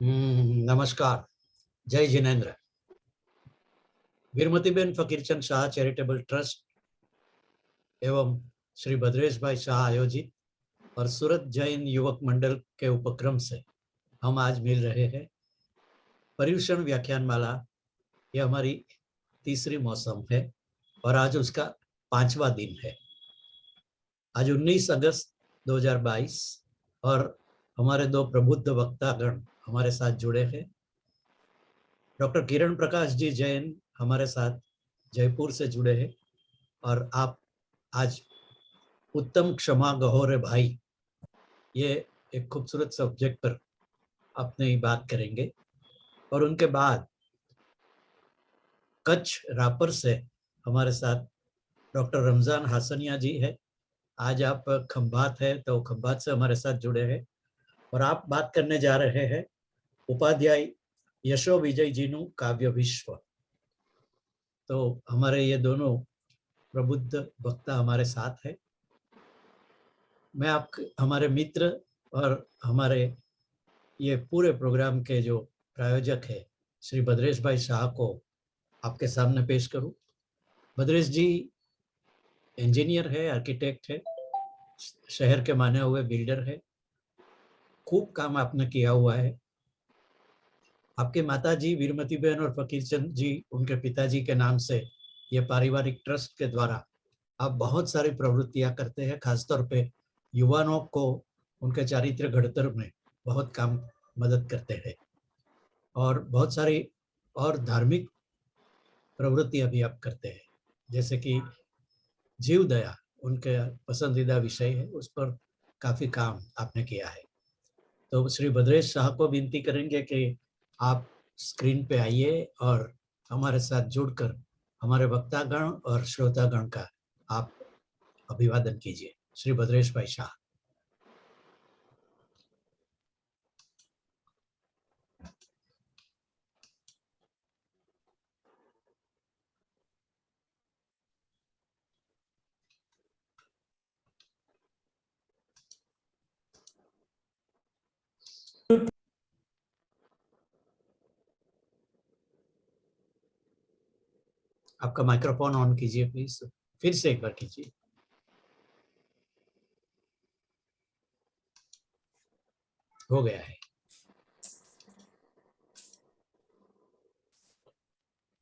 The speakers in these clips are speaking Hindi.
नमस्कार। जय जिनेन्द्र। वीरमतीबेन फकीरचंद शाह चैरिटेबल ट्रस्ट एवं श्री भद्रेश भाई शाह आयोजित और सूरत जैन युवक मंडल के उपक्रम से हम आज मिल रहे हैं। पर्यूषण व्याख्यान माला ये हमारी तीसरी मौसम है और आज उसका 5वां दिन है। आज 19 अगस्त 2022 और हमारे दो प्रबुद्ध वक्तागण हमारे साथ जुड़े हैं। डॉक्टर किरण प्रकाश जी जैन हमारे साथ जयपुर से जुड़े हैं और आप आज उत्तम क्षमा गहोरे भाई ये एक खूबसूरत सब्जेक्ट पर अपनी बात करेंगे। और उनके बाद कच्छ रापर से हमारे साथ डॉक्टर रमजान हासनिया जी है। आज आप खंभात है तो खंभात से हमारे साथ जुड़े हैं और आप बात करने जा रहे हैं उपाध्याय यशो विजय जीनु काव्य विश्व। तो हमारे ये दोनों प्रबुद्ध वक्ता हमारे साथ है। मैं आप हमारे मित्र और हमारे ये पूरे प्रोग्राम के जो प्रायोजक है श्री भद्रेश भाई शाह को आपके सामने पेश करूं। भद्रेश जी इंजीनियर है, आर्किटेक्ट है, शहर के माने हुए बिल्डर है। खूब काम आपने किया हुआ है। आपके माता जी वीरमती बहन और फकीरचंद जी उनके पिताजी के नाम से ये पारिवारिक ट्रस्ट के द्वारा आप बहुत सारी प्रवृत्तियां करते हैं। खासतौर पे युवाओं को उनके चारित्र्य घड़तर में बहुत काम मदद करते हैं और बहुत सारी और धार्मिक प्रवृत्तियां भी आप करते हैं, जैसे कि जीव दया उनके पसंदीदा विषय है, उस पर काफी काम आपने किया है। तो श्री भद्रेश शाह को विनती करेंगे कि आप स्क्रीन पे आइए और हमारे साथ जुड़कर हमारे वक्तागण और श्रोतागण का आप अभिवादन कीजिए। श्री भद्रेश भाई शाह। आपका माइक्रोफोन ऑन कीजिए प्लीज, फिर से एक बार कीजिए। हो गया है।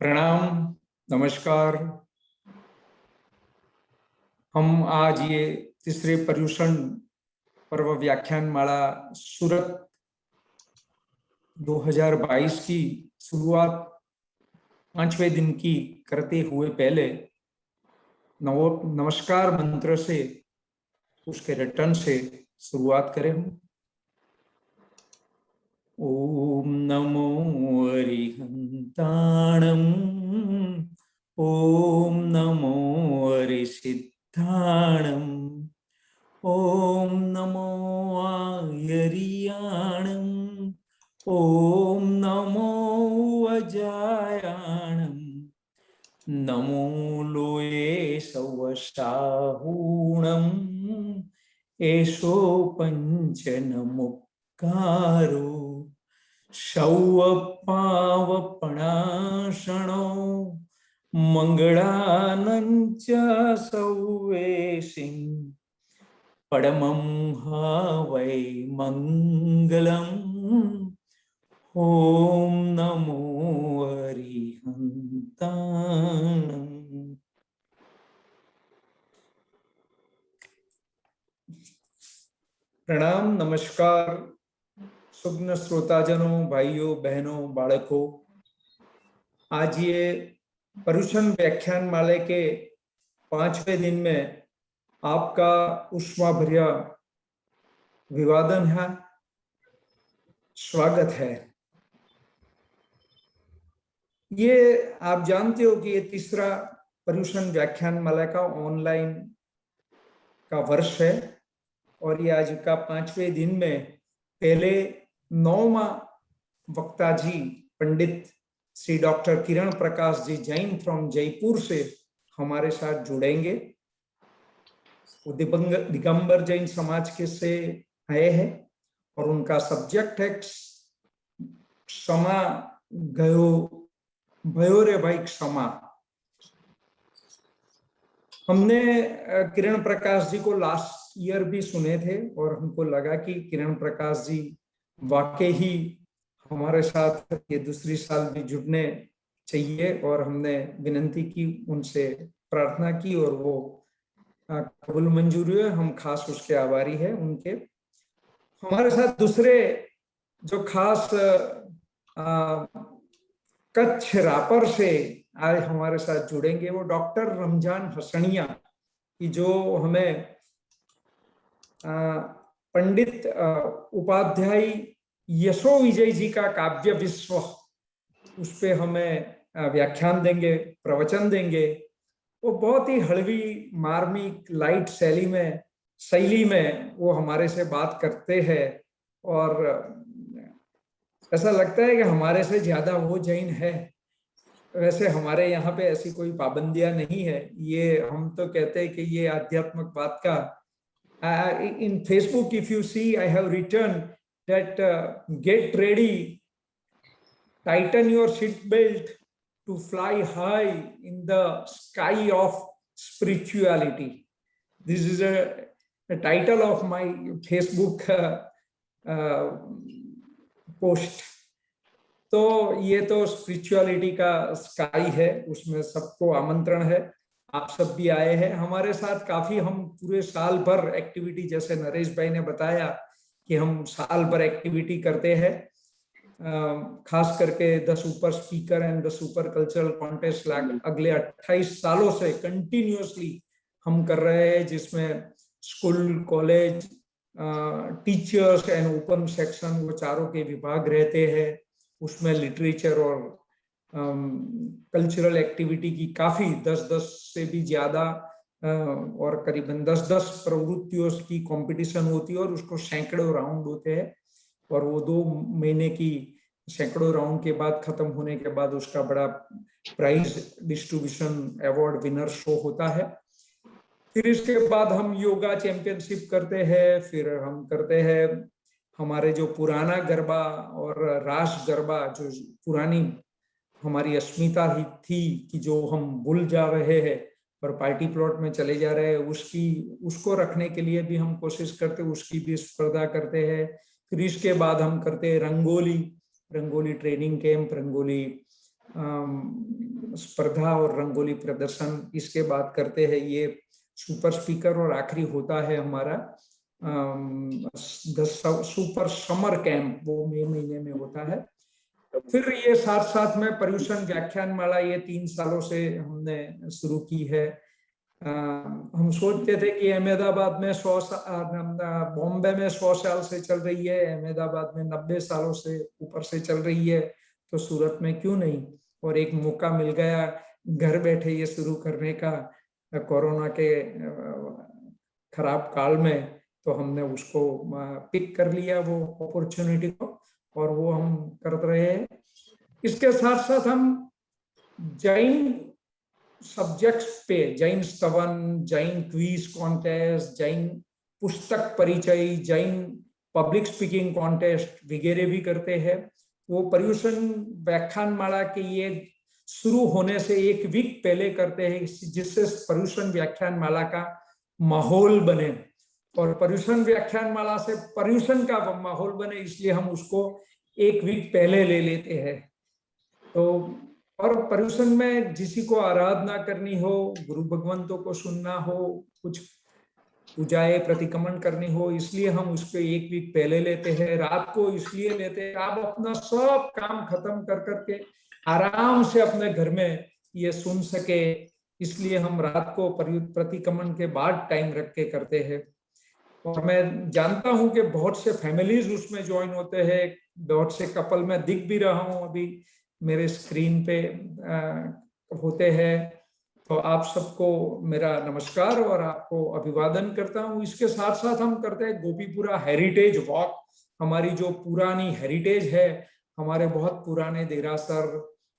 प्रणाम, नमस्कार। हम आज ये तीसरे पर्यूषण पर्व व्याख्यान माला सूरत 2022 की शुरुआत 5वें दिन की करते हुए पहले नमस्कार मंत्र से उसके रिटर्न से शुरुआत करें। ओम नमो अरिहंताणं, ओम नमो अरिसिद्धाणं, ओम नमो आयरियाणं, ओम नमो अजायाणं, नमो लोये सवशाहूणं, एषो पंचनमुक्कारो शौवपावपणाशणो मंगलानंच सौवेशिं परमं वै मंगलम्। ओम नमो अरिहंताणं। प्रणाम, नमस्कार सुग्न श्रोताजनों, भाइयों बहनों, बालकों। आज ये पर्यूषण व्याख्यान माले के 5वें दिन में आपका उष्मा भर्या अभिवादन है, स्वागत है। ये आप जानते हो कि ये तीसरा पर्यूषण व्याख्यान माला का ऑनलाइन का वर्ष है और ये आज का 5वें दिन में पहले 9वां वक्ता जी पंडित श्री डॉक्टर किरण प्रकाश जी जैन फ्रॉम जयपुर से हमारे साथ जुड़ेंगे। वो दिगंबर जैन समाज के से आए हैं और उनका सब्जेक्ट है क्षमा गयो भयो रे भाई क्षमा। हमने किरण प्रकाश जी को लास्ट ईयर भी सुने थे और हमको लगा कि किरण प्रकाश जी वाकई ही हमारे साथ ये दूसरी साल भी जुड़ने चाहिए, और हमने विनती की, उनसे प्रार्थना की और वो कबूल मंजूर हुए। हम खास उसके आभारी हैं उनके। हमारे साथ दूसरे जो खास कच्छ रापर से आज हमारे साथ जुड़ेंगे वो डॉक्टर रमजान हसनिया, की जो हमें पंडित उपाध्याय यशो विजय जी का काव्य विश्व, उस पे हमें व्याख्यान देंगे, प्रवचन देंगे। वो बहुत ही हड़वी मार्मिक लाइट शैली में वो हमारे से बात करते हैं, और ऐसा लगता है कि हमारे से ज्यादा वो जैन है। वैसे हमारे यहाँ पे ऐसी कोई पाबंदियां नहीं है, ये हम तो कहते हैं कि ये आध्यात्मिक बात का in Facebook, if you see, I have written that get ready, tighten your seat belt to fly high in the sky of spirituality. This is a title of my Facebook post. तो ये तो स्पिरिचुअलिटी का स्काई है, उसमें सबको आमंत्रण है। आप सब भी आए हैं हमारे साथ। काफी हम पूरे साल भर एक्टिविटी, जैसे नरेश भाई ने बताया कि हम साल भर एक्टिविटी करते हैं, खास करके the super speaker and the super cultural contest अगले 28 सालों से कंटिन्यूअसली हम कर रहे हैं, जिसमें school, college, teachers and open section, वो चारों के विभाग रहते हैं। उसमें लिटरेचर और कल्चरल एक्टिविटी की काफी 10-10 से भी ज्यादा और करीबन 10-10 प्रवृत्तियों की कंपटीशन होती है, और उसको सैकड़ों राउंड होते हैं, और वो 2 महीने की सैकड़ों राउंड के बाद खत्म होने के बाद उसका बड़ा prize distribution award winner show होता है। फिर इसके बाद हम योगा चैंपियनशिप करते हैं, फिर हम करते हैं हमारे जो पुराना गरबा और रास गरबा, जो पुरानी हमारी अस्मिता ही थी कि जो हम भूल जा रहे हैं और पार्टी प्लॉट में चले जा रहे हैं, उसको रखने के लिए भी हम कोशिश करते हैं, उसकी भी स्पर्धा करते हैं। फिर इसके बाद हम करते हैं रंगोली ट्रेनिंग कैंप, रंगोली स्पर्धा और रंगोली प्रदर्शन। इसके बाद करते हैं ये सुपर स्पीकर, और आखिरी होता है हमारा सुपर समर कैंप, वो मई महीने में होता है। फिर ये साथ साथ में पर्यूषण व्याख्यान माला ये 3 सालों से हमने शुरू की है। हम सोचते थे कि अहमदाबाद में बॉम्बे में 100 साल से चल रही है, अहमदाबाद में 90 सालों से ऊपर से चल रही है, तो सूरत में क्यों नहीं। और एक मौका मिल गया घर बैठे ये शुरू करने का, कोरोना के खराब काल में, तो हमने उसको पिक कर लिया वो अपॉर्चुनिटी को, और वो हम कर रहे हैं। इसके साथ साथ हम जैन सब्जेक्ट्स पे, जैन स्तवन, जैन क्विज कॉन्टेस्ट, जैन पुस्तक परिचय, जैन पब्लिक स्पीकिंग कॉन्टेस्ट वगैरह भी करते हैं। वो पर्यूषण व्याख्यान माला के ये शुरू होने से 1 वीक पहले करते हैं, जिससे पर्यूषण व्याख्यान माला का माहौल बने, और पर्यूषण व्याख्यान माला से पर्यूषण का माहौल बने, इसलिए हम उसको 1 वीक पहले ले लेते हैं। तो और पर्यूषण में जिसी को आराधना करनी हो, गुरु भगवंतों को सुनना हो, कुछ पूजाएं प्रतिक्रमण करनी हो, इसलिए हम उसको 1 वीक पहले लेते हैं। रात को इसलिए लेते हैं आप अपना सब काम खत्म कर करके आराम से अपने घर में ये सुन सके, इसलिए हम रात को प्रतिक्रमण के बाद टाइम रख के करते हैं। और मैं जानता हूं कि बहुत से फैमिलीज उसमें ज्वाइन होते हैं, बहुत से कपल में दिख भी रहा हूं, अभी मेरे स्क्रीन पे होते हैं। तो आप सबको मेरा नमस्कार और आपको अभिवादन करता हूं। इसके साथ साथ हम करते हैं गोपीपुरा हेरिटेज वॉक। हमारी जो पुरानी हेरिटेज है, हमारे बहुत पुराने देरासर,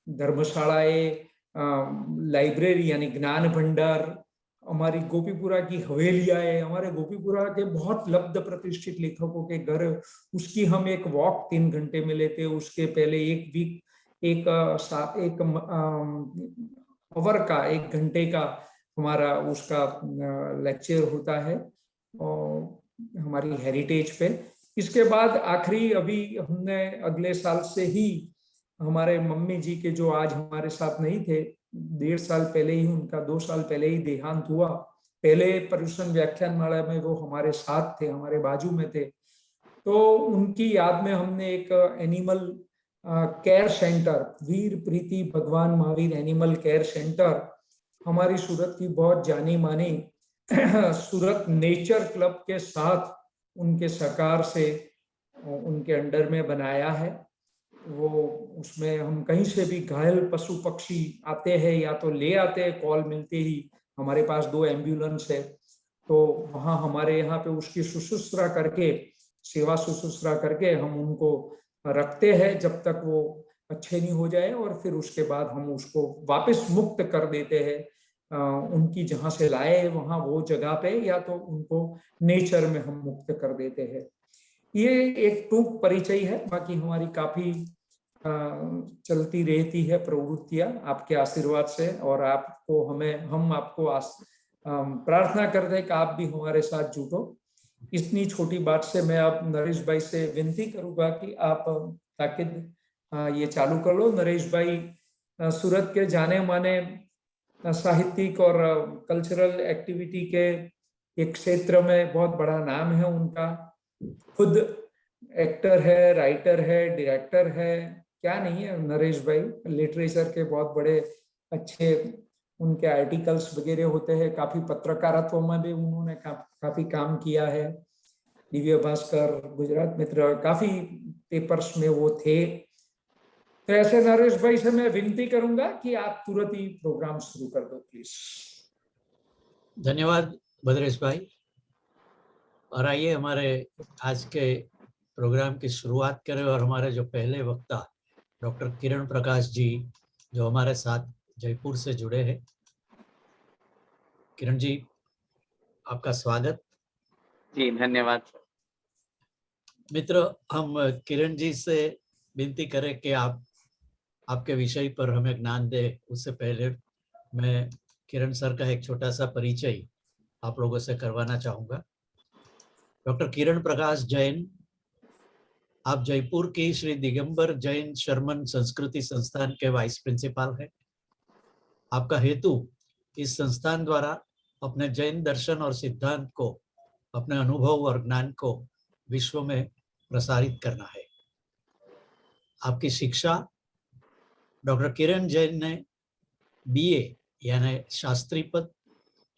धर्मशालाएं, लाइब्रेरी यानी ज्ञान भंडार, हमारी गोपीपुरा की हवेलियां है, हमारे गोपीपुरा के बहुत लब्ध प्रतिष्ठित लेखकों के घर, उसकी हम एक वॉक 3 घंटे में लेते हैं। उसके पहले एक वीक एक ओवर का 1 घंटे का हमारा उसका लेक्चर होता है और हमारी हेरिटेज पे। इसके बाद आखिरी अभी हमने अगले साल से ही हमारे मम्मी जी के, जो आज हमारे साथ नहीं थे, 1.5 साल पहले ही उनका, 2 साल पहले ही देहांत हुआ। पहले पर्यूषण व्याख्यानमाला में वो हमारे साथ थे, हमारे बाजू में थे। तो उनकी याद में हमने एक एनिमल केयर सेंटर, वीर प्रीति भगवान महावीर एनिमल केयर सेंटर, हमारी सूरत की बहुत जानी मानी सूरत नेचर क्लब के साथ उनके सहकार से उनके अंडर में बनाया है। वो उसमें हम कहीं से भी घायल पशु पक्षी आते हैं या तो ले आते हैं, कॉल मिलते ही। हमारे पास 2 एम्बुलेंस है, तो वहाँ हमारे यहाँ पे उसकी शुश्रूषा करके, सेवा शुश्रूषा करके हम उनको रखते हैं जब तक वो अच्छे नहीं हो जाए, और फिर उसके बाद हम उसको वापस मुक्त कर देते हैं उनकी जहाँ से लाए वहाँ वो जगह पे, या तो उनको नेचर में हम मुक्त कर देते हैं। ये एक टूक परिचय है, बाकी हमारी काफी चलती रहती है प्रवृत्तियां आपके आशीर्वाद से, और आपको हम आपको प्रार्थना करते हैं कि आप भी हमारे साथ जुटो। इतनी छोटी बात से मैं अब नरेश भाई से विनती करूंगा कि आप ताकिद ये चालू कर लो। नरेश भाई सूरत के जाने माने साहित्यिक और कल्चरल एक्टिविटी के एक क्षेत्र में बहुत बड़ा नाम है उनका। खुद एक्टर है, राइटर है, डायरेक्टर है, क्या नहीं है नरेश भाई। लिटरेचर के बहुत बड़े अच्छे उनके आर्टिकल्स वगैरह होते हैं, काफी पत्रकारित्व में भी उन्होंने काफी काम किया है। दिव्य भास्कर, गुजरात मित्र, काफी पेपर्स में वो थे। तो ऐसे नरेश भाई से मैं विनती करूंगा कि आप तुरंत ही प्रोग्राम शुरू कर दो प्लीज। धन्यवाद भद्रेश भाई। और आइए हमारे आज के प्रोग्राम की शुरुआत करें, और हमारे जो पहले वक्ता डॉक्टर किरण प्रकाश जी जो हमारे साथ जयपुर से जुड़े हैं। किरण जी, आपका स्वागत। जी धन्यवाद। मित्र, हम किरण जी से विनती करें कि आप आपके विषय पर हमें ज्ञान दें। उससे पहले मैं किरण सर का एक छोटा सा परिचय आप लोगों से करवाना चाहूँगा। डॉक्टर किरण प्रकाश जैन, आप जयपुर की श्री दिगंबर जैन शर्मन संस्कृति संस्थान के वाइस प्रिंसिपल हैं। आपका हेतु इस संस्थान द्वारा अपने जैन दर्शन और सिद्धांत को, अपने अनुभव और ज्ञान को विश्व में प्रसारित करना है। आपकी शिक्षा, डॉक्टर किरण जैन ने बीए यानी शास्त्री पद,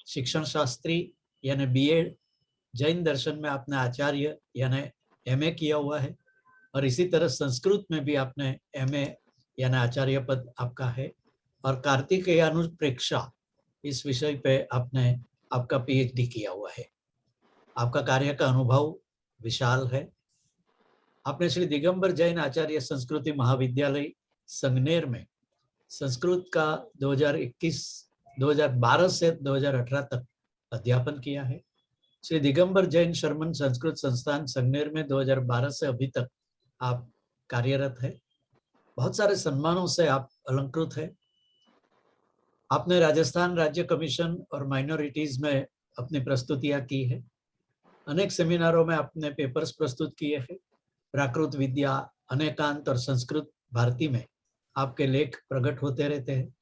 शिक्षण शास्त्री यानी बीएड, जैन दर्शन में आपने आचार्य यानी एमए किया हुआ है, और इसी तरह संस्कृत में भी आपने एमए यानी आचार्य पद आपका है, और कार्तिकेयानुप्रेक्षा इस विषय पे आपने आपका पीएचडी किया हुआ है। आपका कार्य का अनुभव विशाल है। आपने श्री दिगंबर जैन आचार्य संस्कृति महाविद्यालय संगनेर में संस्कृत का 2012 से 2018 तक अध्यापन किया है। श्री दिगंबर जैन शर्मन संस्कृत संस्थान संगनेर में 2012 से अभी तक आप कार्यरत है। बहुत सारे सम्मानों से आप अलंकृत है। आपने राजस्थान राज्य कमीशन और माइनॉरिटीज में अपनी प्रस्तुतियां की है। अनेक सेमिनारों में आपने पेपर्स प्रस्तुत किए हैं। प्राकृत विद्या, अनेकांत और संस्कृत भारती में आपके लेख प्रकट होते रहते हैं।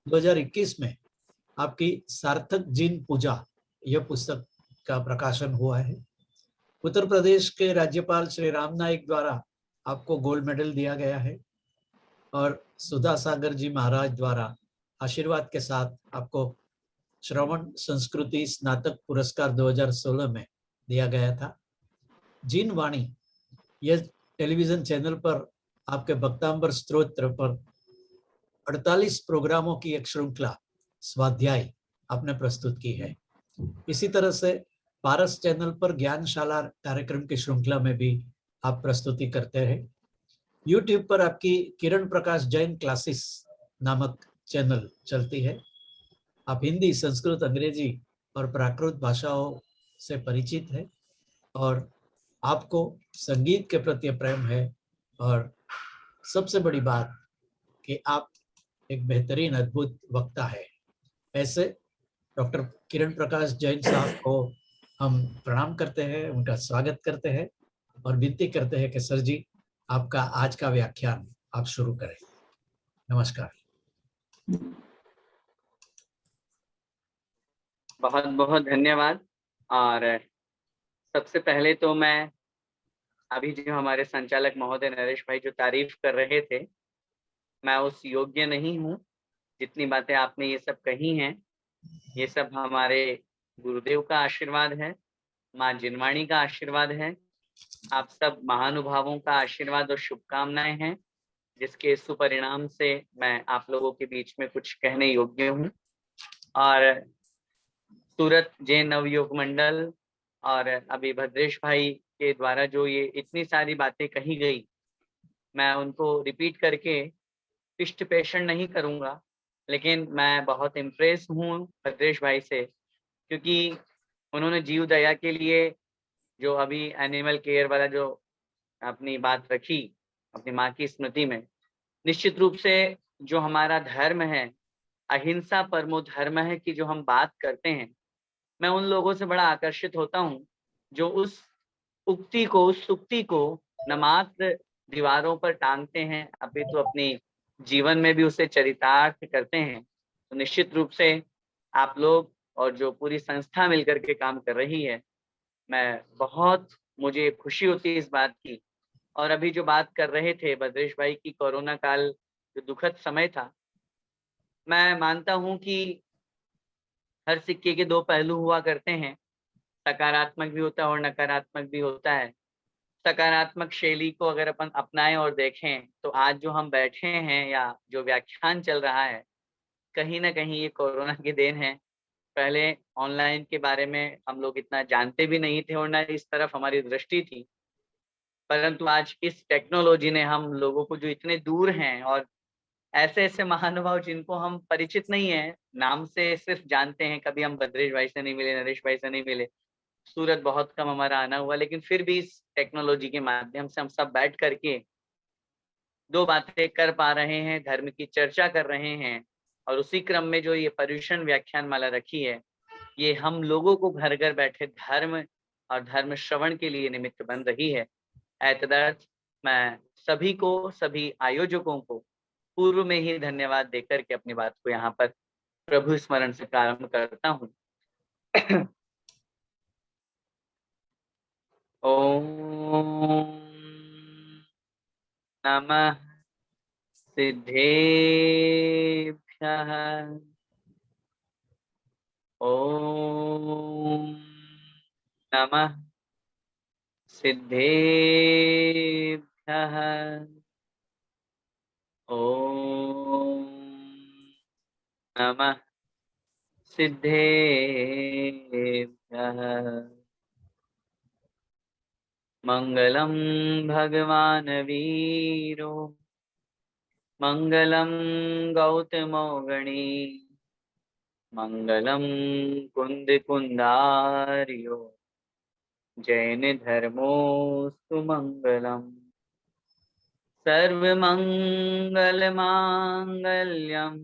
2021 में आपकी सार्थक जिन पूजा यह पुस्तक का प्रकाशन हुआ है। उत्तर प्रदेश के राज्यपाल श्री राम नाईक द्वारा आपको गोल्ड मेडल दिया गया है, और सुधा सागर जी महाराज द्वारा आशीर्वाद के साथ आपको श्रवण संस्कृति स्नातक पुरस्कार 2016 में दिया गया था। जिन वाणी, यह टेलीविजन चैनल पर आपके भक्तांबर स्तोत्र पर 48 प्रोग्रामों की एक श्रृंखला स्वाध्याय आपने प्रस्तुत की है। इसी तरह से पारस चैनल पर ज्ञानशाला कार्यक्रम की श्रृंखला में भी आप प्रस्तुति करते हैं। यूट्यूब पर आपकी किरण प्रकाश जैन क्लासेस नामक चैनल चलती है। आप हिंदी, संस्कृत, अंग्रेजी और प्राकृत भाषाओं से परिचित है और आपको संगीत के प्रति प्रेम है, और सबसे बड़ी बात कि आप एक बेहतरीन अद्भुत वक्ता है। ऐसे डॉक्टर किरण प्रकाश जैन साहब को हम प्रणाम करते हैं, उनका स्वागत करते हैं और विनती करते हैं कि सर जी, आपका आज का व्याख्यान आप शुरू करें। नमस्कार। बहुत बहुत धन्यवाद। और सबसे पहले तो मैं अभी जो हमारे संचालक महोदय नरेश भाई जो तारीफ कर रहे थे, मैं उस योग्य नहीं हूँ। जितनी बातें आपने ये सब कही हैं, ये सब हमारे गुरुदेव का आशीर्वाद है, माँ जिनवाणी का आशीर्वाद है, आप सब महानुभावों का आशीर्वाद और शुभकामनाएं हैं, जिसके सुपरिणाम से मैं आप लोगों के बीच में कुछ कहने योग्य हूँ। और सूरत जैन नवयुग मंडल और अभी भद्रेश भाई के द्वारा जो ये इतनी सारी बातें कही गई, मैं उनको रिपीट करके पिष्ट पेषण नहीं करूँगा, लेकिन मैं बहुत इम्प्रेस हूँ भद्रेश भाई से, क्योंकि उन्होंने जीव दया के लिए जो अभी एनिमल केयर वाला जो अपनी बात रखी अपनी माँ की स्मृति में, निश्चित रूप से जो हमारा धर्म है, अहिंसा परमो धर्म है की जो हम बात करते हैं, मैं उन लोगों से बड़ा आकर्षित होता हूँ जो उस उक्ति को, उस सुक्ति को न मात्र दीवारों पर टांगते हैं, अभी तो अपनी जीवन में भी उसे चरितार्थ करते हैं। तो निश्चित रूप से आप लोग और जो पूरी संस्था मिलकर के काम कर रही है, मैं बहुत, मुझे खुशी होती है इस बात की। और अभी जो बात कर रहे थे भद्रेश भाई की, कोरोना काल जो दुखद समय था, मैं मानता हूँ कि हर सिक्के के दो पहलू हुआ करते हैं, सकारात्मक भी होता है और नकारात्मक भी होता है। सकारात्मक शैली को अगर अपन अपनाएं और देखें, तो आज जो हम बैठे हैं या जो व्याख्यान चल रहा है, कहीं ना कहीं ये कोरोना की देन है। पहले ऑनलाइन के बारे में हम लोग इतना जानते भी नहीं थे और ना इस तरफ हमारी दृष्टि थी, परंतु आज इस टेक्नोलॉजी ने हम लोगों को जो इतने दूर हैं और ऐसे ऐसे महानुभाव जिनको हम परिचित नहीं है, नाम से सिर्फ जानते हैं, कभी हम भद्रेश भाई से नहीं मिले, नरेश भाई से नहीं मिले, सूरत बहुत कम हमारा आना हुआ, लेकिन फिर भी इस टेक्नोलॉजी के माध्यम से हम सब बैठ करके दो बातें कर पा रहे हैं, धर्म की चर्चा कर रहे हैं। और उसी क्रम में जो ये पर्युषण व्याख्यान माला रखी है, ये हम लोगों को घर घर बैठे धर्म और धर्म श्रवण के लिए निमित्त बन रही है। ऐतदर्थ मैं सभी को, सभी आयोजकों को पूर्व में ही धन्यवाद देकर के अपनी बात को यहाँ पर प्रभु स्मरण से प्रारंभ करता हूँ। ओम नमः सिद्धेभ्यः। ओम नमः सिद्धेभ्यः। ओम नमः सिद्धेभ्यः। मंगलम भगवान वीरो, मंगलम गौतमो गणी, मंगलम कुंद कुंदार्यो, जैन धर्मोस्तु मंगलम। सर्वमंगल मांगल्यम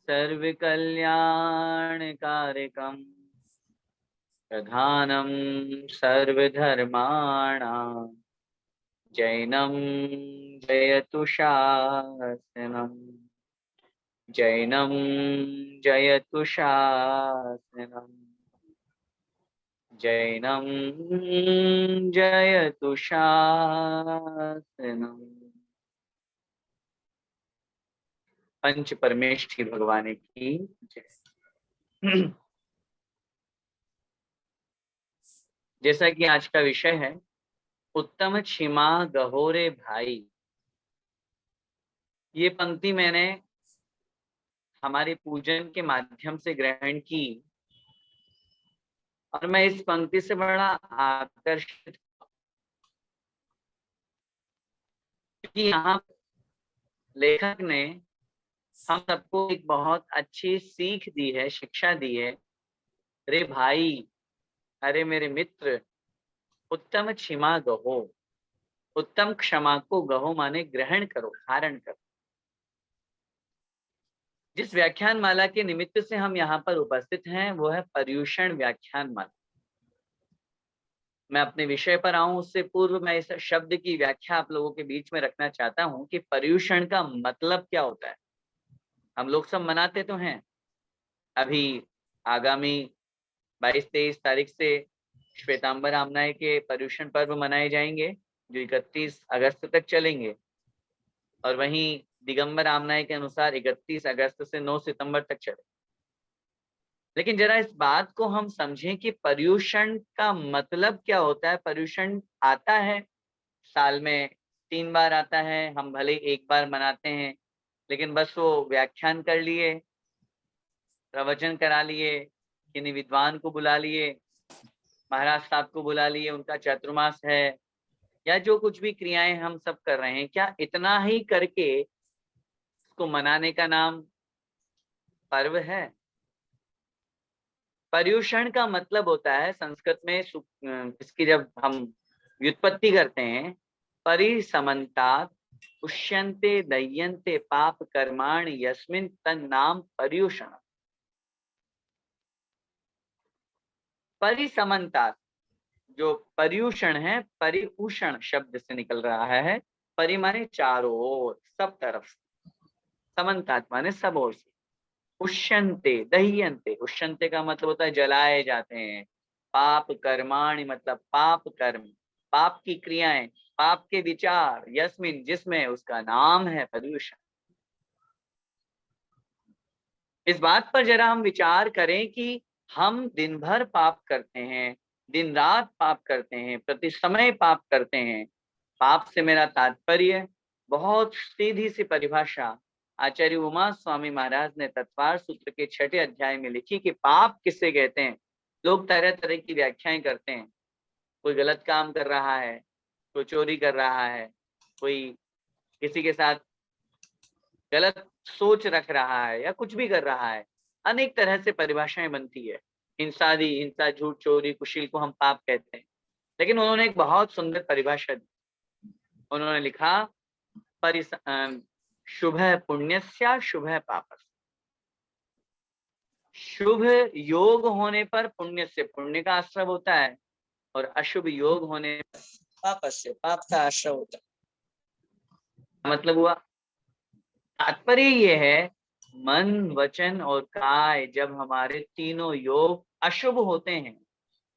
सर्वकल्याणकारकम, प्रधानम सर्वधर्माणां, जैनम जयतु शासनम, जैनम जयतु शासनम, जैनम जयतु शासनम। पंच परमेष्ठी भगवान की जय। जैसा कि आज का विषय है, उत्तम क्षिमा गहोरे भाई, ये पंक्ति मैंने हमारे पूजन के माध्यम से ग्रहण की और मैं इस पंक्ति से बड़ा आकर्षित, क्योंकि यहाँ लेखक ने हम सबको एक बहुत अच्छी सीख दी है, शिक्षा दी है। अरे भाई, अरे मेरे मित्र, उत्तम क्षमा गहो। उत्तम क्षमा को गहो माने ग्रहण करो, धारण करो। जिस व्याख्यान माला के निमित्त से हम यहाँ पर उपस्थित हैं वो है पर्युषण व्याख्यान माला। मैं अपने विषय पर आऊं उससे पूर्व मैं इस शब्द की व्याख्या आप लोगों के बीच में रखना चाहता हूं कि पर्युषण का मतलब क्या होता है। हम लोग सब मनाते तो हैं, अभी आगामी 22-23 तारीख से श्वेतांबर आमनाय के पर्युषण पर्व मनाए जाएंगे जो 31 अगस्त तक चलेंगे, और वहीं दिगंबर आमनाय के अनुसार 31 अगस्त से 9 सितंबर तक चले। लेकिन जरा इस बात को हम समझें कि पर्युषण का मतलब क्या होता है। पर्युषण आता है, साल में 3 बार आता है, हम भले एक बार मनाते हैं, लेकिन बस वो व्याख्यान कर लिए, प्रवचन करा लिए, किन्हीं विद्वान को बुला लिए, महाराज साहब को बुला लिए, उनका चातुर्मास है, या जो कुछ भी क्रियाएं हम सब कर रहे हैं, क्या इतना ही करके इसको मनाने का नाम पर्व है? पर्युषण का मतलब होता है संस्कृत में, इसकी जब हम व्युत्पत्ति करते हैं, परिसमन्तात् उष्यन्ते दह्यन्ते पाप कर्माणि यस्मिन् तन्नाम पर्युषण। परिसमन्तात्, जो पर्युषण है, परिउषण शब्द से निकल रहा है। परि माने चारों ओर, सब तरफ, समन्तात् माने सब ओर से। उष्यन्ते दह्यन्ते, उष्यन्ते का मतलब होता है जलाए जाते हैं। पाप कर्माणि मतलब पाप कर्म, पाप की क्रियाएं, पाप के विचार, यस्मिन जिसमें, उसका नाम है पर्युषण। इस बात पर जरा हम विचार करें कि हम दिन भर पाप करते हैं, दिन रात पाप करते हैं, प्रति समय पाप करते हैं। पाप से मेरा तात्पर्य, बहुत सीधी सी परिभाषा आचार्य उमा स्वामी महाराज ने तत्वार सूत्र के 6ठे अध्याय में लिखी कि पाप किसे कहते हैं। लोग तरह तरह की व्याख्याएं करते हैं। कोई गलत काम कर रहा है, कोई चोरी कर रहा है, कोई किसी के साथ गलत सोच रख रहा है, या कुछ भी कर रहा है। अनेक तरह से परिभाषाएं बनती है। हिंसा दी, हिंसा, झूठ, चोरी, कुशील को हम पाप कहते हैं। लेकिन उन्होंने एक बहुत सुंदर परिभाषा दी। उन्होंने लिखा, शुभ पुण्यस्य शुभ पापस्य। शुभ योग होने पर पुण्य से, पुण्य का आश्रय होता है, और अशुभ योग होने पर पापस्य, पाप का आश्रय होता है। मतलब हुआ, तात्पर्य ये है, मन वचन और काय जब हमारे तीनों योग अशुभ होते हैं,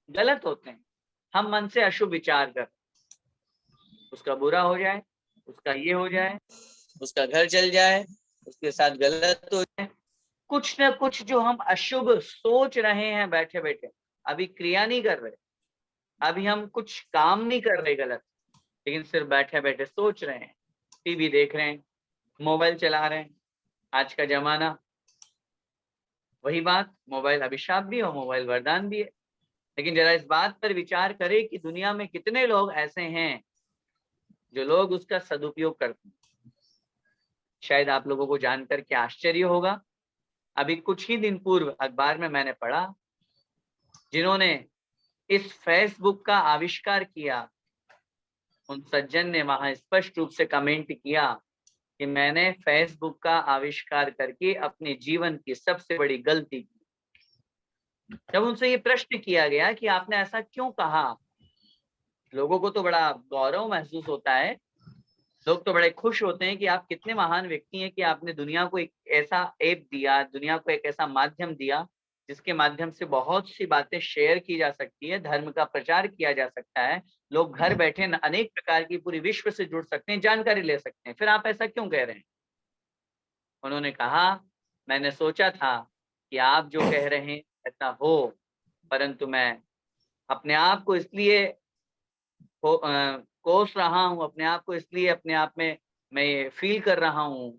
गलत होते हैं, हम मन से अशुभ विचार कर, उसका बुरा हो जाए, उसका ये हो जाए, उसका घर जल जाए, उसके साथ गलत हो जाए, कुछ ना कुछ जो हम अशुभ सोच रहे हैं बैठे बैठे, अभी क्रिया नहीं कर रहे, अभी हम कुछ काम नहीं कर रहे गलत, लेकिन सिर्फ बैठे बैठे सोच रहे हैं, टीवी देख रहे हैं, मोबाइल चला रहे हैं। आज का जमाना, वही बात, मोबाइल अभिशाप भी और मोबाइल वरदान भी है। लेकिन जरा इस बात पर विचार करें कि दुनिया में कितने लोग ऐसे हैं जो लोग उसका सदुपयोग करते हैं। शायद आप लोगों को जानकर के आश्चर्य होगा, अभी कुछ ही दिन पूर्व अखबार में मैंने पढ़ा, जिन्होंने इस फेसबुक का आविष्कार किया, उन सज्जन ने वहां स्पष्ट रूप से कमेंट किया कि मैंने फेसबुक का आविष्कार करके अपने जीवन की सबसे बड़ी गलती की। जब उनसे ये प्रश्न किया गया कि आपने ऐसा क्यों कहा, लोगों को तो बड़ा गौरव महसूस होता है, लोग तो बड़े खुश होते हैं कि आप कितने महान व्यक्ति हैं कि आपने दुनिया को एक ऐसा ऐप दिया, दुनिया को एक ऐसा माध्यम दिया जिसके माध्यम से बहुत सी बातें शेयर की जा सकती है, धर्म का प्रचार किया जा सकता है, लोग घर बैठे अनेक प्रकार की पूरी विश्व से जुड़ सकते हैं, जानकारी ले सकते हैं, फिर आप ऐसा क्यों कह रहे हैं? उन्होंने कहा, मैंने सोचा था कि आप जो कह रहे हैं ऐसा हो, परंतु मैं अपने आप को इसलिए कोस रहा हूँ, अपने आप को इसलिए अपने आप में मैं ये फील कर रहा हूँ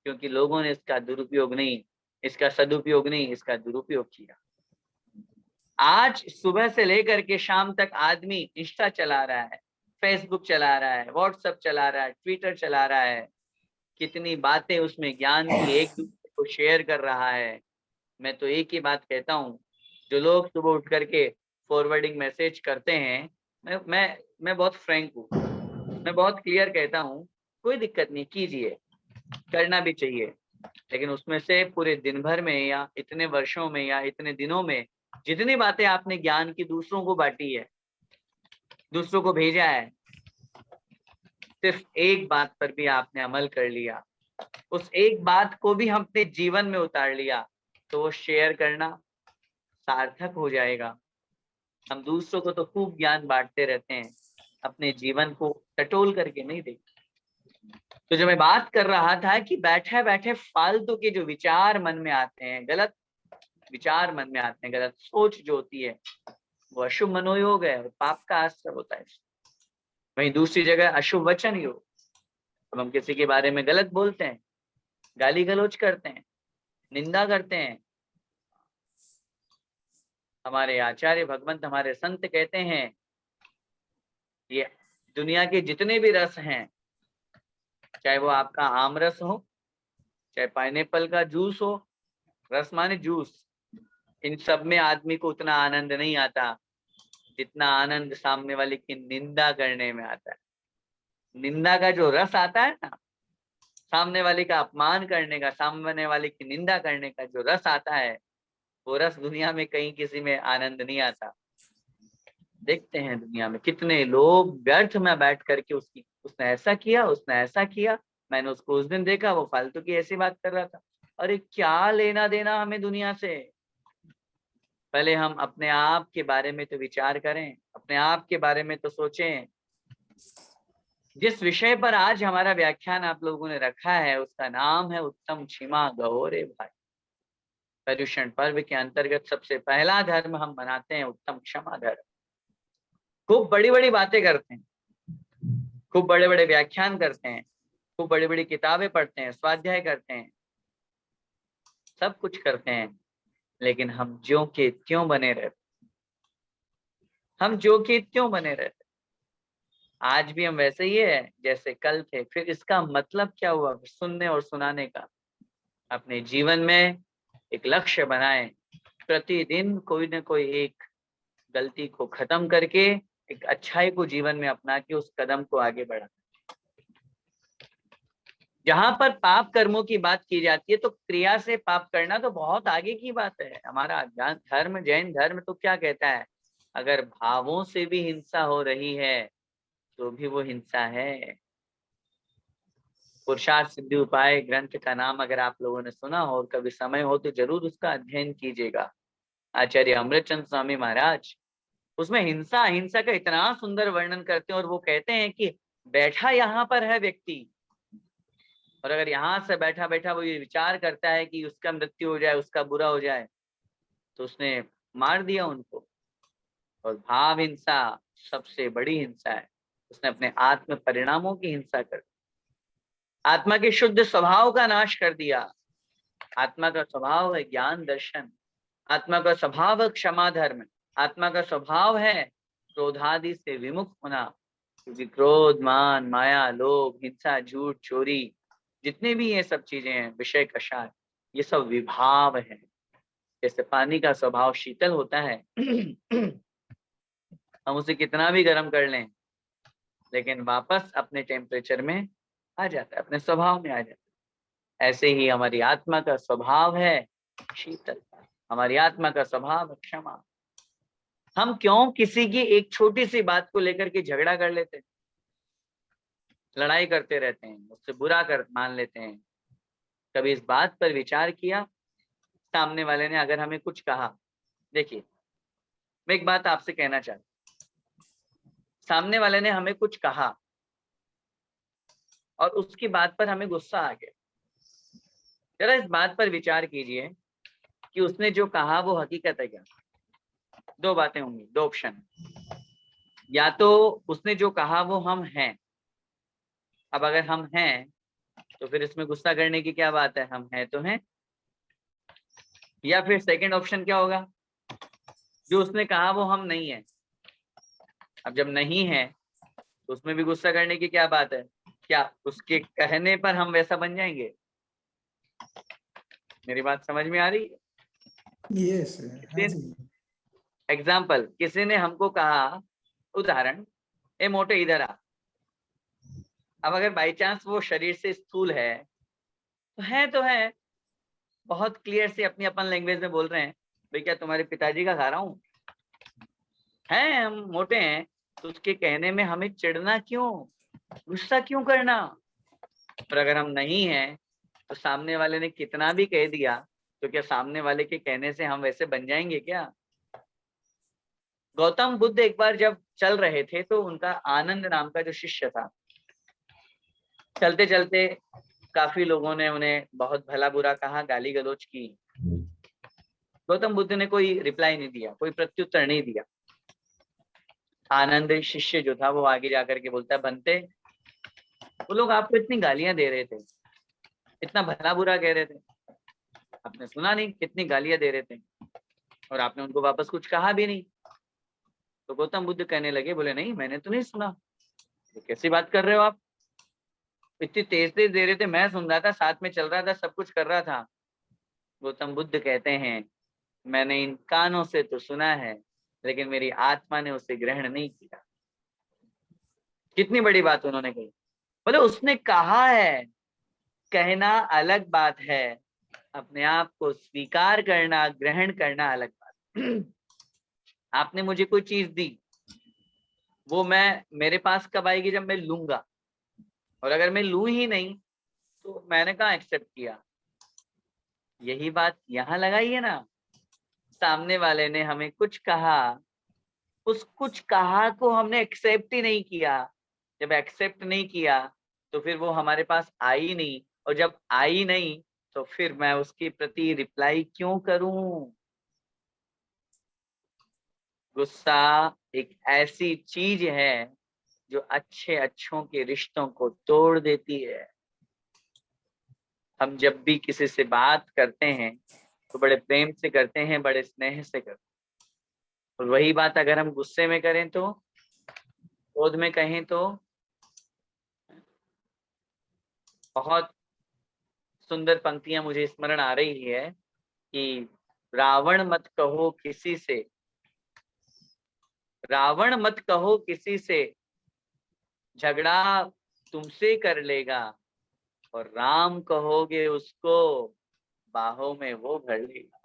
क्योंकि लोगों ने इसका दुरुपयोग नहीं, इसका सदुपयोग नहीं, इसका दुरुपयोग किया। आज सुबह से लेकर के शाम तक आदमी इंस्टा चला रहा है, फेसबुक चला रहा है, व्हाट्सएप चला रहा है, ट्विटर चला रहा है, कितनी बातें उसमें ज्ञान की एक दूसरे को शेयर कर रहा है। मैं तो एक ही बात कहता हूँ, जो लोग सुबह उठ करके फॉरवर्डिंग मैसेज करते हैं, मैं बहुत फ्रैंक हूँ, मैं बहुत क्लियर कहता हूँ, कोई दिक्कत नहीं, कीजिए, करना भी चाहिए, लेकिन उसमें से पूरे दिन भर में या इतने वर्षों में या इतने दिनों में जितनी बातें आपने ज्ञान की दूसरों को बांटी है, दूसरों को भेजा है, सिर्फ एक बात पर भी आपने अमल कर लिया, उस एक बात को भी हम अपने जीवन में उतार लिया, तो वो शेयर करना सार्थक हो जाएगा। हम दूसरों को तो खूब ज्ञान बांटते रहते हैं, अपने जीवन को टटोल करके नहीं देखते। तो जो मैं बात कर रहा था कि बैठे बैठे फालतू के जो विचार मन में आते हैं, गलत विचार मन में आते हैं, गलत सोच जो होती है, वो अशुभ मनोयोग है और पाप का आश्रय होता है। वहीं दूसरी जगह अशुभ वचन योग, अब हम किसी के बारे में गलत बोलते हैं, गाली गलौज करते हैं, निंदा करते हैं। हमारे आचार्य भगवंत, हमारे संत कहते हैं, ये दुनिया के जितने भी रस हैं, चाहे वो आपका आम रस हो, चाहे पाइनएप्पल का जूस हो, रस माने जूस, इन सब में आदमी को उतना आनंद नहीं आता जितना आनंद सामने वाले की निंदा करने में आता है। निंदा का जो रस आता है ना, सामने वाले का अपमान करने का, सामने वाले की निंदा करने का जो रस आता है, वो रस दुनिया में कहीं किसी में आनंद नहीं आता। देखते हैं दुनिया में कितने लोग व्यर्थ में बैठ करके उसने ऐसा किया, उसने ऐसा किया, मैंने उसको उस दिन देखा, वो फालतू की ऐसी बात कर रहा था। अरे क्या लेना देना हमें दुनिया से। पहले हम अपने आप के बारे में तो विचार करें, अपने आप के बारे में तो सोचें। जिस विषय पर आज हमारा व्याख्यान आप लोगों ने रखा है, उसका नाम है उत्तम क्षमा गहोरे भाई। पर्युषण पर्व के अंतर्गत सबसे पहला धर्म हम मनाते हैं उत्तम क्षमा धर्म। खूब बड़ी बड़ी बातें करते हैं, खूब बड़े बड़े व्याख्यान करते हैं, खूब बड़ी बड़ी किताबें पढ़ते हैं, स्वाध्याय करते हैं, सब कुछ करते हैं, लेकिन हम ज्यों के त्यों बने रहते, हम ज्यों के त्यों बने रहते। आज भी हम वैसे ही है जैसे कल थे। फिर इसका मतलब क्या हुआ सुनने और सुनाने का? अपने जीवन में एक लक्ष्य बनाएं, प्रतिदिन कोई न कोई एक गलती को खत्म करके एक अच्छाई को जीवन में अपना के उस कदम को आगे बढ़ा। जहां पर पाप कर्मों की बात की जाती है, तो क्रिया से पाप करना तो बहुत आगे की बात है। हमारा धर्म, जैन धर्म तो क्या कहता है, अगर भावों से भी हिंसा हो रही है तो भी वो हिंसा है। पुरुषार्थ सिद्धि उपाय ग्रंथ का नाम अगर आप लोगों ने सुना हो और कभी समय हो तो जरूर उसका अध्ययन कीजिएगा। आचार्य अमृतचंद स्वामी महाराज उसमें हिंसा अहिंसा का इतना सुंदर वर्णन करते हैं, और वो कहते हैं कि बैठा यहाँ पर है व्यक्ति, और अगर यहाँ से बैठा बैठा वो ये विचार करता है कि उसका मृत्यु हो जाए, उसका बुरा हो जाए, तो उसने मार दिया उनको। और भाव हिंसा सबसे बड़ी हिंसा है, उसने अपने आत्म परिणामों की हिंसा कर, आत्मा के शुद्ध स्वभाव का नाश कर दिया। आत्मा का स्वभाव है ज्ञान दर्शन, आत्मा का स्वभाव है क्षमा धर्म, आत्मा का स्वभाव है क्रोधादि से विमुक्त होना। क्योंकि क्रोध, मान, माया, लोभ, हिंसा, झूठ, चोरी, जितने भी ये सब चीजें हैं, विषय कषाय, ये सब विभाव है। जैसे पानी का स्वभाव शीतल होता है हम उसे कितना भी गर्म कर लें, लेकिन वापस अपने टेम्परेचर में आ जाता है, अपने स्वभाव में आ जाता है। ऐसे ही हमारी आत्मा का स्वभाव है शीतल, हमारी आत्मा का स्वभाव है क्षमा। हम क्यों किसी की एक छोटी सी बात को लेकर के झगड़ा कर लेते हैं, लड़ाई करते रहते हैं, उससे बुरा कर मान लेते हैं? कभी इस बात पर विचार किया, सामने वाले ने अगर हमें कुछ कहा, देखिए मैं एक बात आपसे कहना चाहता हूं, सामने वाले ने हमें कुछ कहा और उसकी बात पर हमें गुस्सा आ गया, जरा इस बात पर विचार कीजिए कि उसने जो कहा वो हकीकत है क्या? दो बातें होंगी, दो ऑप्शन, या तो उसने जो कहा वो हम हैं। अब अगर हम हैं तो फिर इसमें गुस्सा करने की क्या बात है, हम हैं तो हैं। या फिर सेकंड ऑप्शन क्या होगा, जो उसने कहा वो हम नहीं है। अब जब नहीं है तो उसमें भी गुस्सा करने की क्या बात है? क्या उसके कहने पर हम वैसा बन जाएंगे? मेरी बात समझ में आ रही है? यस, हाँ जी। एग्जाम्पल, किसी ने हमको कहा, उदाहरण, ए मोटे इधर आ। अब अगर बाई चांस वो शरीर से स्थूल है तो है, बहुत क्लियर से अपनी अपन लैंग्वेज में बोल रहे हैं, भाई क्या तुम्हारे पिताजी का खा रहा हूँ? हैं हम मोटे हैं, तो उसके कहने में हमें चिढ़ना क्यों, गुस्सा क्यों करना? और अगर हम नहीं हैं तो सामने वाले ने कितना भी कह दिया, तो क्या सामने वाले के कहने से हम वैसे बन जाएंगे क्या? गौतम बुद्ध एक बार जब चल रहे थे तो उनका आनंद नाम का जो शिष्य था, चलते चलते काफी लोगों ने उन्हें बहुत भला बुरा कहा, गाली गलौज की। गौतम बुद्ध ने कोई रिप्लाई नहीं दिया, कोई प्रत्युत्तर नहीं दिया। आनंद शिष्य जो था वो आगे जाकर के बोलता है, बनते, वो लोग आपको इतनी गालियां दे रहे थे, इतना भला बुरा कह रहे थे, आपने सुना नहीं कितनी गालियां दे रहे थे, और आपने उनको वापस कुछ कहा भी नहीं। तो गौतम बुद्ध कहने लगे, बोले नहीं मैंने तो नहीं सुना। तो कैसी बात कर रहे हो आप, इतनी तेज तेज दे रहे थे, मैं सुन रहा था, साथ में चल रहा था, सब कुछ कर रहा था। गौतम बुद्ध कहते हैं, मैंने इन कानों से तो सुना है, लेकिन मेरी आत्मा ने उसे ग्रहण नहीं किया। कितनी बड़ी बात उन्होंने कही। बोले उसने कहा है, कहना अलग बात है, अपने आप को स्वीकार करना, ग्रहण करना अलग बात। आपने मुझे कोई चीज दी, वो मैं मेरे पास कब आएगी, जब मैं लूंगा, और अगर मैं लूं ही नहीं तो मैंने कहाँ एक्सेप्ट किया। यही बात यहाँ लगाई है ना। सामने वाले ने हमें कुछ कहा, उस कुछ कहा को हमने एक्सेप्ट ही नहीं किया। जब एक्सेप्ट नहीं किया तो फिर वो हमारे पास आई नहीं, और जब आई नहीं तो फिर मैं उसके प्रति रिप्लाई क्यों करूं? गुस्सा एक ऐसी चीज है जो अच्छे अच्छों के रिश्तों को तोड़ देती है। हम जब भी किसी से बात करते हैं तो बड़े प्रेम से करते हैं, बड़े स्नेह से करते हैं, और वही बात अगर हम गुस्से में करें तो, क्रोध में कहें तो, बहुत सुंदर पंक्तियां मुझे स्मरण आ रही है कि रावण मत कहो किसी से, रावण मत कहो किसी से, झगड़ा तुमसे कर लेगा, और राम कहोगे उसको, बाहों में वो भर लेगा।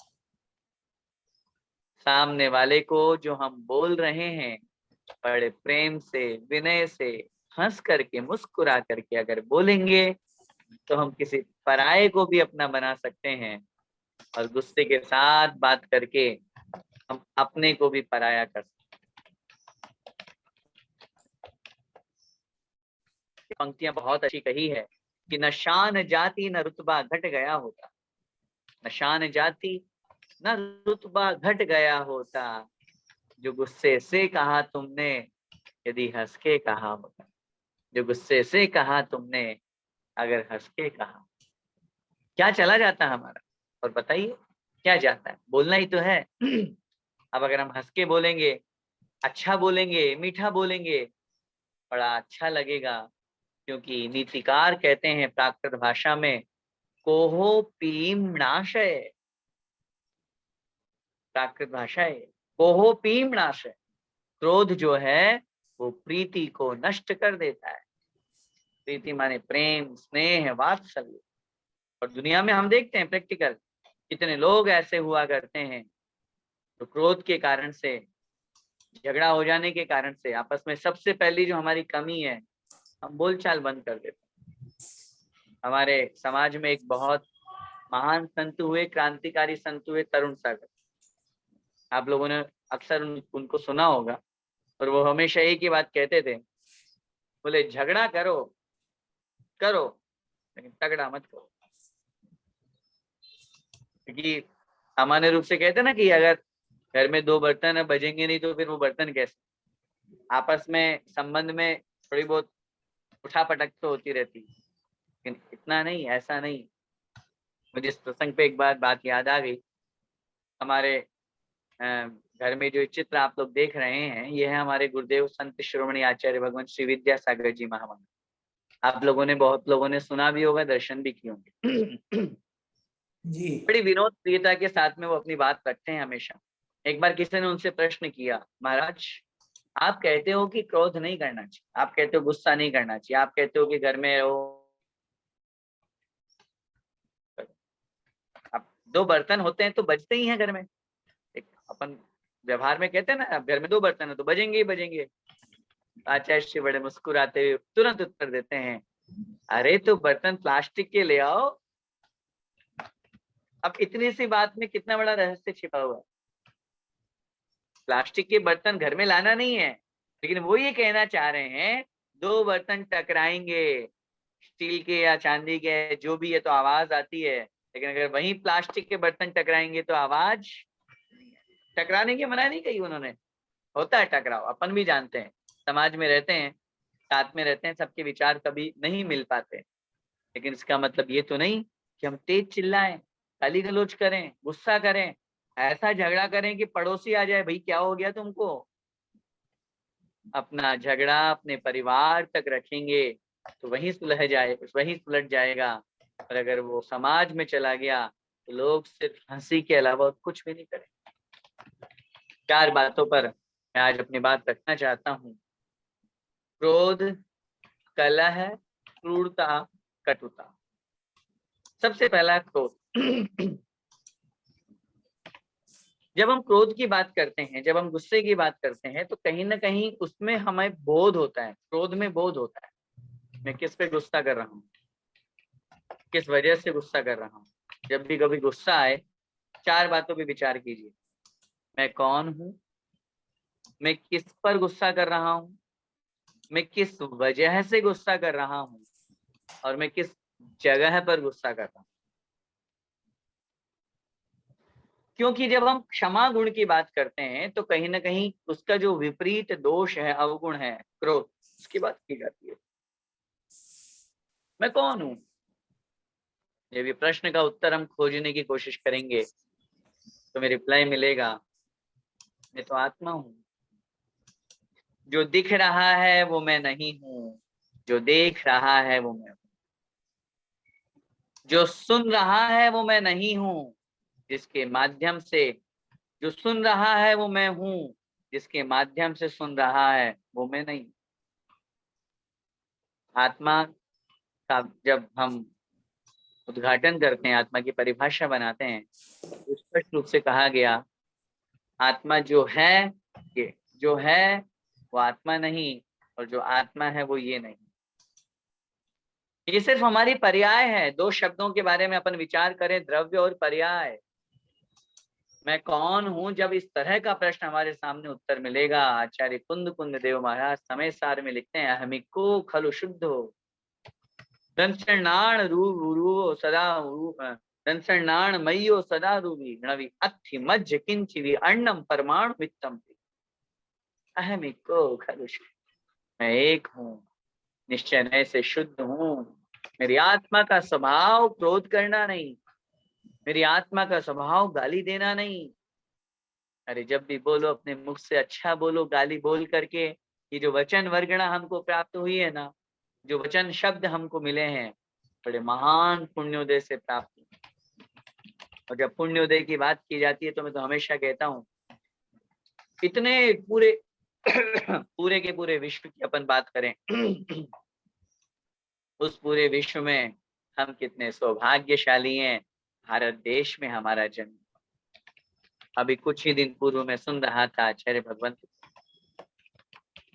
सामने वाले को जो हम बोल रहे हैं, बड़े प्रेम से, विनय से, हंस करके, मुस्कुरा करके अगर बोलेंगे तो हम किसी पराये को भी अपना बना सकते हैं, और गुस्से के साथ बात करके हम अपने को भी पराया कर सकते हैं। पंक्तियां बहुत अच्छी कही है कि न शान जाति न रुतबा घट गया होता, न शान जाति न रुतबा घट गया होता, जो गुस्से से कहा तुमने, यदि हंस के कहा होता। जो गुस्से से कहा तुमने, अगर हंस के कहा, क्या चला जाता हमारा? और बताइए क्या जाता है, बोलना ही तो है। अब अगर हम हंस के बोलेंगे, अच्छा बोलेंगे, मीठा बोलेंगे, बड़ा अच्छा लगेगा, क्योंकि नीतिकार कहते हैं प्राकृत भाषा में, कोहो पीम नाशय। प्राकृत भाषा है, कोहो पीम नाशय। क्रोध जो है वो प्रीति को नष्ट कर देता है। प्रीति माने प्रेम, स्नेह, वात्सल्य। और दुनिया में हम देखते हैं प्रैक्टिकल, कितने लोग ऐसे हुआ करते हैं तो क्रोध के कारण से, झगड़ा हो जाने के कारण से, आपस में सबसे पहली जो हमारी कमी है, हम बोलचाल बंद कर देते हैं। हमारे समाज में एक बहुत महान संत हुए, क्रांतिकारी संत हुए, तरुण सागर। आप लोगों ने अक्सर उनको सुना होगा, और वो हमेशा एक ही बात कहते थे, बोले झगड़ा करो करो लेकिन तगड़ा मत करो। क्योंकि सामान्य रूप से कहते हैं ना कि अगर घर में दो बर्तन बजेंगे नहीं तो फिर वो बर्तन कैसे, आपस में संबंध में थोड़ी बहुत उठापटक तो होती रहती है, लेकिन इतना नहीं, ऐसा नहीं। मुझे इस प्रसंग पे एक बात याद आ गई। हमारे घर में जो चित्र आप लोग देख रहे हैं, ये है हमारे गुरुदेव संत शिरोमणि आचार्य भगवान श्री विद्यासागर जी महाराज। आप लोगों ने, बहुत लोगों ने सुना भी होगा, दर्शन भी किए होंगे। जी बड़ी विनोद प्रियता के साथ में वो अपनी बात रखते हैं हमेशा। एक बार किसी ने उनसे प्रश्न किया, महाराज आप कहते हो कि क्रोध नहीं करना चाहिए, आप कहते हो गुस्सा नहीं करना चाहिए, आप कहते हो कि घर में रहो, अब 2 बर्तन होते हैं तो बजते ही हैं घर में। एक अपन व्यवहार में कहते हैं ना, अब घर में 2 बर्तन है तो बजेंगे ही बजेंगे। आचार्य श्री बड़े मुस्कुराते हुए तुरंत उत्तर देते हैं, अरे तो बर्तन प्लास्टिक के ले आओ। अब इतनी सी बात में कितना बड़ा रहस्य छिपा हुआ है। प्लास्टिक के बर्तन घर में लाना नहीं है, लेकिन वो ये कहना चाह रहे हैं 2 बर्तन टकराएंगे, स्टील के या चांदी के जो भी है तो आवाज आती है, लेकिन अगर वहीं प्लास्टिक के बर्तन टकराएंगे तो आवाज, टकराने की मना नहीं कही उन्होंने, होता है टकराव, अपन भी जानते हैं, समाज में रहते हैं, साथ में रहते हैं, सबके विचार कभी नहीं मिल पाते, लेकिन इसका मतलब ये तो नहीं कि हम तेज चिल्लाएं, गाली गलौज करें, गुस्सा करें, ऐसा झगड़ा करें कि पड़ोसी आ जाए, भाई क्या हो गया तुमको। अपना झगड़ा अपने परिवार तक रखेंगे तो वहीं सुलझ जाएगा। और अगर वो समाज में चला गया तो लोग सिर्फ हंसी के अलावा कुछ भी नहीं करें। 4 बातों पर मैं आज अपनी बात रखना चाहता हूँ। क्रोध, कलह, क्रूरता, कटुता। सबसे पहला क्रोध। जब हम क्रोध की बात करते हैं, जब हम गुस्से की बात करते हैं, तो कहीं ना कहीं उसमें हमें बोध होता है, क्रोध में बोध होता है, मैं किस पे गुस्सा कर रहा हूँ, किस वजह से गुस्सा कर रहा हूँ। जब भी कभी गुस्सा आए, 4 बातों पे विचार कीजिए। मैं कौन हूँ, मैं किस पर गुस्सा कर रहा हूँ, मैं किस वजह से गुस्सा कर रहा हूँ, और मैं किस जगह पर गुस्सा कर रहा हूँ। क्योंकि जब हम क्षमा गुण की बात करते हैं तो कहीं ना कहीं उसका जो विपरीत दोष है, अवगुण है, क्रोध, उसकी बात की जाती है। मैं कौन हूं, ये भी प्रश्न का उत्तर हम खोजने की कोशिश करेंगे तो मेरे रिप्लाई मिलेगा, मैं तो आत्मा हूं। जो दिख रहा है वो मैं नहीं हूं, जो देख रहा है वो मैं हूं। जो सुन रहा है वो मैं नहीं हूं, जिसके माध्यम से, जो सुन रहा है वो मैं हूं, जिसके माध्यम से सुन रहा है वो मैं नहीं। आत्मा का जब हम उद्घाटन करते हैं, आत्मा की परिभाषा बनाते हैं, तो स्पष्ट रूप से कहा गया, आत्मा जो है, ये जो है वो आत्मा नहीं, और जो आत्मा है वो ये नहीं। ये सिर्फ हमारी पर्याय है। 2 शब्दों के बारे में अपन विचार करें, द्रव्य और पर्याय। मैं कौन हूं, जब इस तरह का प्रश्न हमारे सामने उत्तर मिलेगा, आचार्य कुंद देव महाराज समय सार में लिखते हैं, अहमिको खलु शुद्धो दंसनाण रू सदा दंसनाण मय्यो सदा रूबी नवी अथि मज्ज किंचिवी अन्नम परमाणु वित्तम। अहमिको खलु शुद्ध, मैं एक हूँ, निश्चय से शुद्ध हूँ। मेरी आत्मा का स्वभाव क्रोध करना नहीं, मेरी आत्मा का स्वभाव गाली देना नहीं। अरे जब भी बोलो अपने मुख से अच्छा बोलो, गाली बोल करके। ये जो वचन वर्गणा हमको प्राप्त हुई है ना, जो वचन शब्द हमको मिले हैं, बड़े महान पुण्योदय से प्राप्त हुए। और जब पुण्योदय की बात की जाती है तो मैं तो हमेशा कहता हूँ, इतने पूरे पूरे के पूरे विश्व की अपन बात करें, उस पूरे विश्व में हम कितने सौभाग्यशाली हैं, भारत देश में हमारा जन्म। अभी कुछ ही दिन पूर्व में सुन रहा था आचार्य भगवंत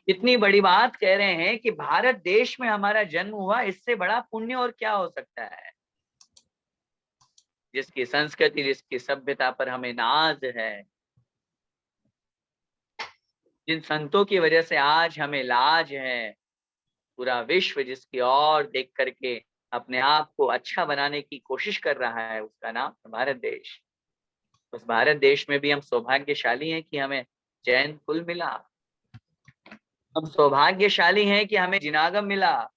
इतनी बड़ी बात कह रहे हैं कि भारत देश में हमारा जन्म हुआ, इससे बड़ा पुण्य और क्या हो सकता है। जिसकी संस्कृति, जिसकी सभ्यता पर हमें नाज है, जिन संतों की वजह से आज हमें लाज है, पूरा विश्व जिसकी ओर देख करके अपने आप को अच्छा बनाने की कोशिश कर रहा है, उसका नाम है भारत देश। उस भारत देश में भी हम सौभाग्यशाली हैं कि हमें जैन कुल मिला, हम सौभाग्यशाली हैं कि हमें जिनागम मिला,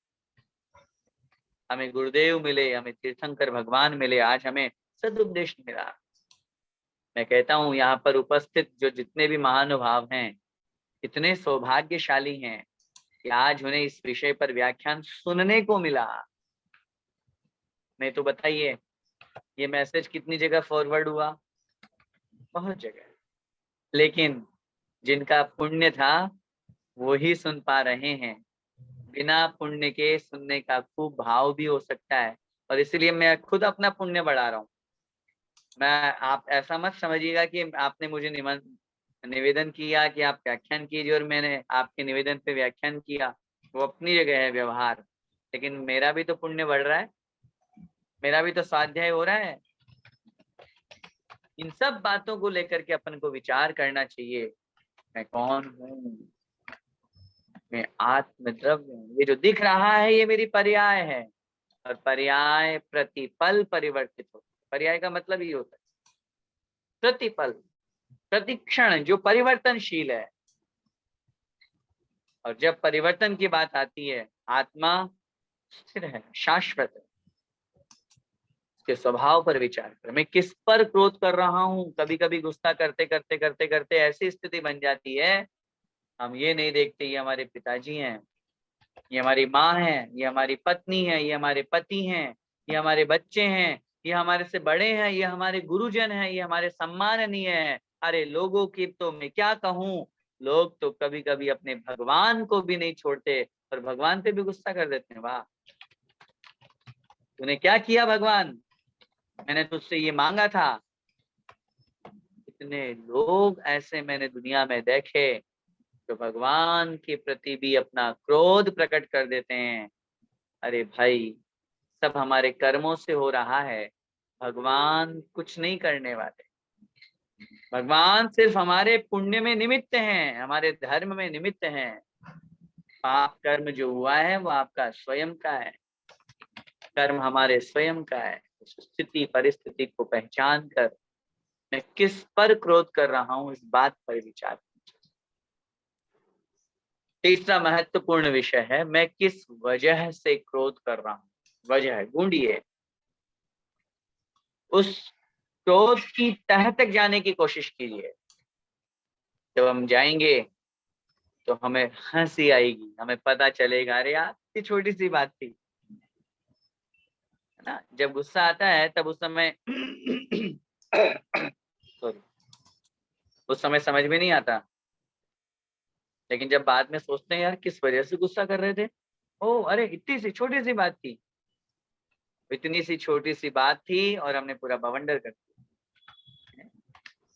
हमें गुरुदेव मिले, हमें तीर्थंकर भगवान मिले, आज हमें सदुपदेश मिला। मैं कहता हूँ यहाँ पर उपस्थित जो जितने भी महानुभाव हैं, इतने सौभाग्यशाली हैं कि आज उन्हें इस विषय पर व्याख्यान सुनने को मिला। नहीं तो बताइए, ये मैसेज कितनी जगह फॉरवर्ड हुआ? बहुत जगह। लेकिन जिनका पुण्य था वो ही सुन पा रहे हैं। बिना पुण्य के सुनने का खूब भाव भी हो सकता है, और इसलिए मैं खुद अपना पुण्य बढ़ा रहा हूँ। आप ऐसा मत समझिएगा कि आपने मुझे निवेदन किया कि आप व्याख्यान कीजिए और मैंने आपके निवेदन पे व्याख्यान किया। वो अपनी जगह है व्यवहार, लेकिन मेरा भी तो पुण्य बढ़ रहा है, मेरा भी तो स्वाध्याय हो रहा है। इन सब बातों को लेकर के अपन को विचार करना चाहिए। मैं कौन हूँ? मैं आत्म द्रव्य हूँ। ये जो दिख रहा है ये मेरी पर्याय है, और पर्याय प्रतिपल परिवर्तित होता है। पर्याय का मतलब ये होता है प्रतिपल, प्रतिक्षण जो परिवर्तनशील है। और जब परिवर्तन की बात आती है, आत्मा स्थिर है, शाश्वत है। उसके स्वभाव पर विचार कर, मैं किस पर क्रोध कर रहा हूँ। कभी कभी गुस्सा करते करते करते करते ऐसी स्थिति बन जाती है, हम ये नहीं देखते ये हमारे पिताजी हैं, ये हमारी माँ है, ये हमारी पत्नी है, ये हमारे पति हैं, ये हमारे बच्चे हैं, ये हमारे से बड़े हैं, ये हमारे गुरुजन हैं, ये हमारे सम्माननीय हैं। अरे लोगों की तो मैं क्या कहूँ, लोग तो कभी कभी अपने भगवान को भी नहीं छोड़ते और भगवान पे भी गुस्सा कर देते हैं। वाह, तूने क्या किया भगवान, मैंने तुझसे ये मांगा था। इतने लोग ऐसे मैंने दुनिया में देखे जो भगवान के प्रति भी अपना क्रोध प्रकट कर देते हैं। अरे भाई, सब हमारे कर्मों से हो रहा है, भगवान कुछ नहीं करने वाले। भगवान सिर्फ हमारे पुण्य में निमित्त हैं, हमारे धर्म में निमित्त हैं। पाप कर्म जो हुआ है वो आपका स्वयं का है, कर्म हमारे स्वयं का है। उस स्थिति परिस्थिति को पहचान कर मैं किस पर क्रोध कर रहा हूं, इस बात पर विचार। तीसरा महत्वपूर्ण विषय है, मैं किस वजह से क्रोध कर रहा हूं। वजह ढूंढिए, उस क्रोध की तह तक जाने की कोशिश कीजिए। जब हम जाएंगे तो हमें हंसी आएगी, हमें पता चलेगा अरे यार ये छोटी सी बात थी, है ना। जब गुस्सा आता है तब उस समय सॉरी, उस समय समझ में नहीं आता, लेकिन जब बाद में सोचते हैं यार किस वजह से गुस्सा कर रहे थे, ओ अरे इतनी सी छोटी सी बात थी, इतनी सी छोटी सी बात थी और हमने पूरा बवंडर कर दिया।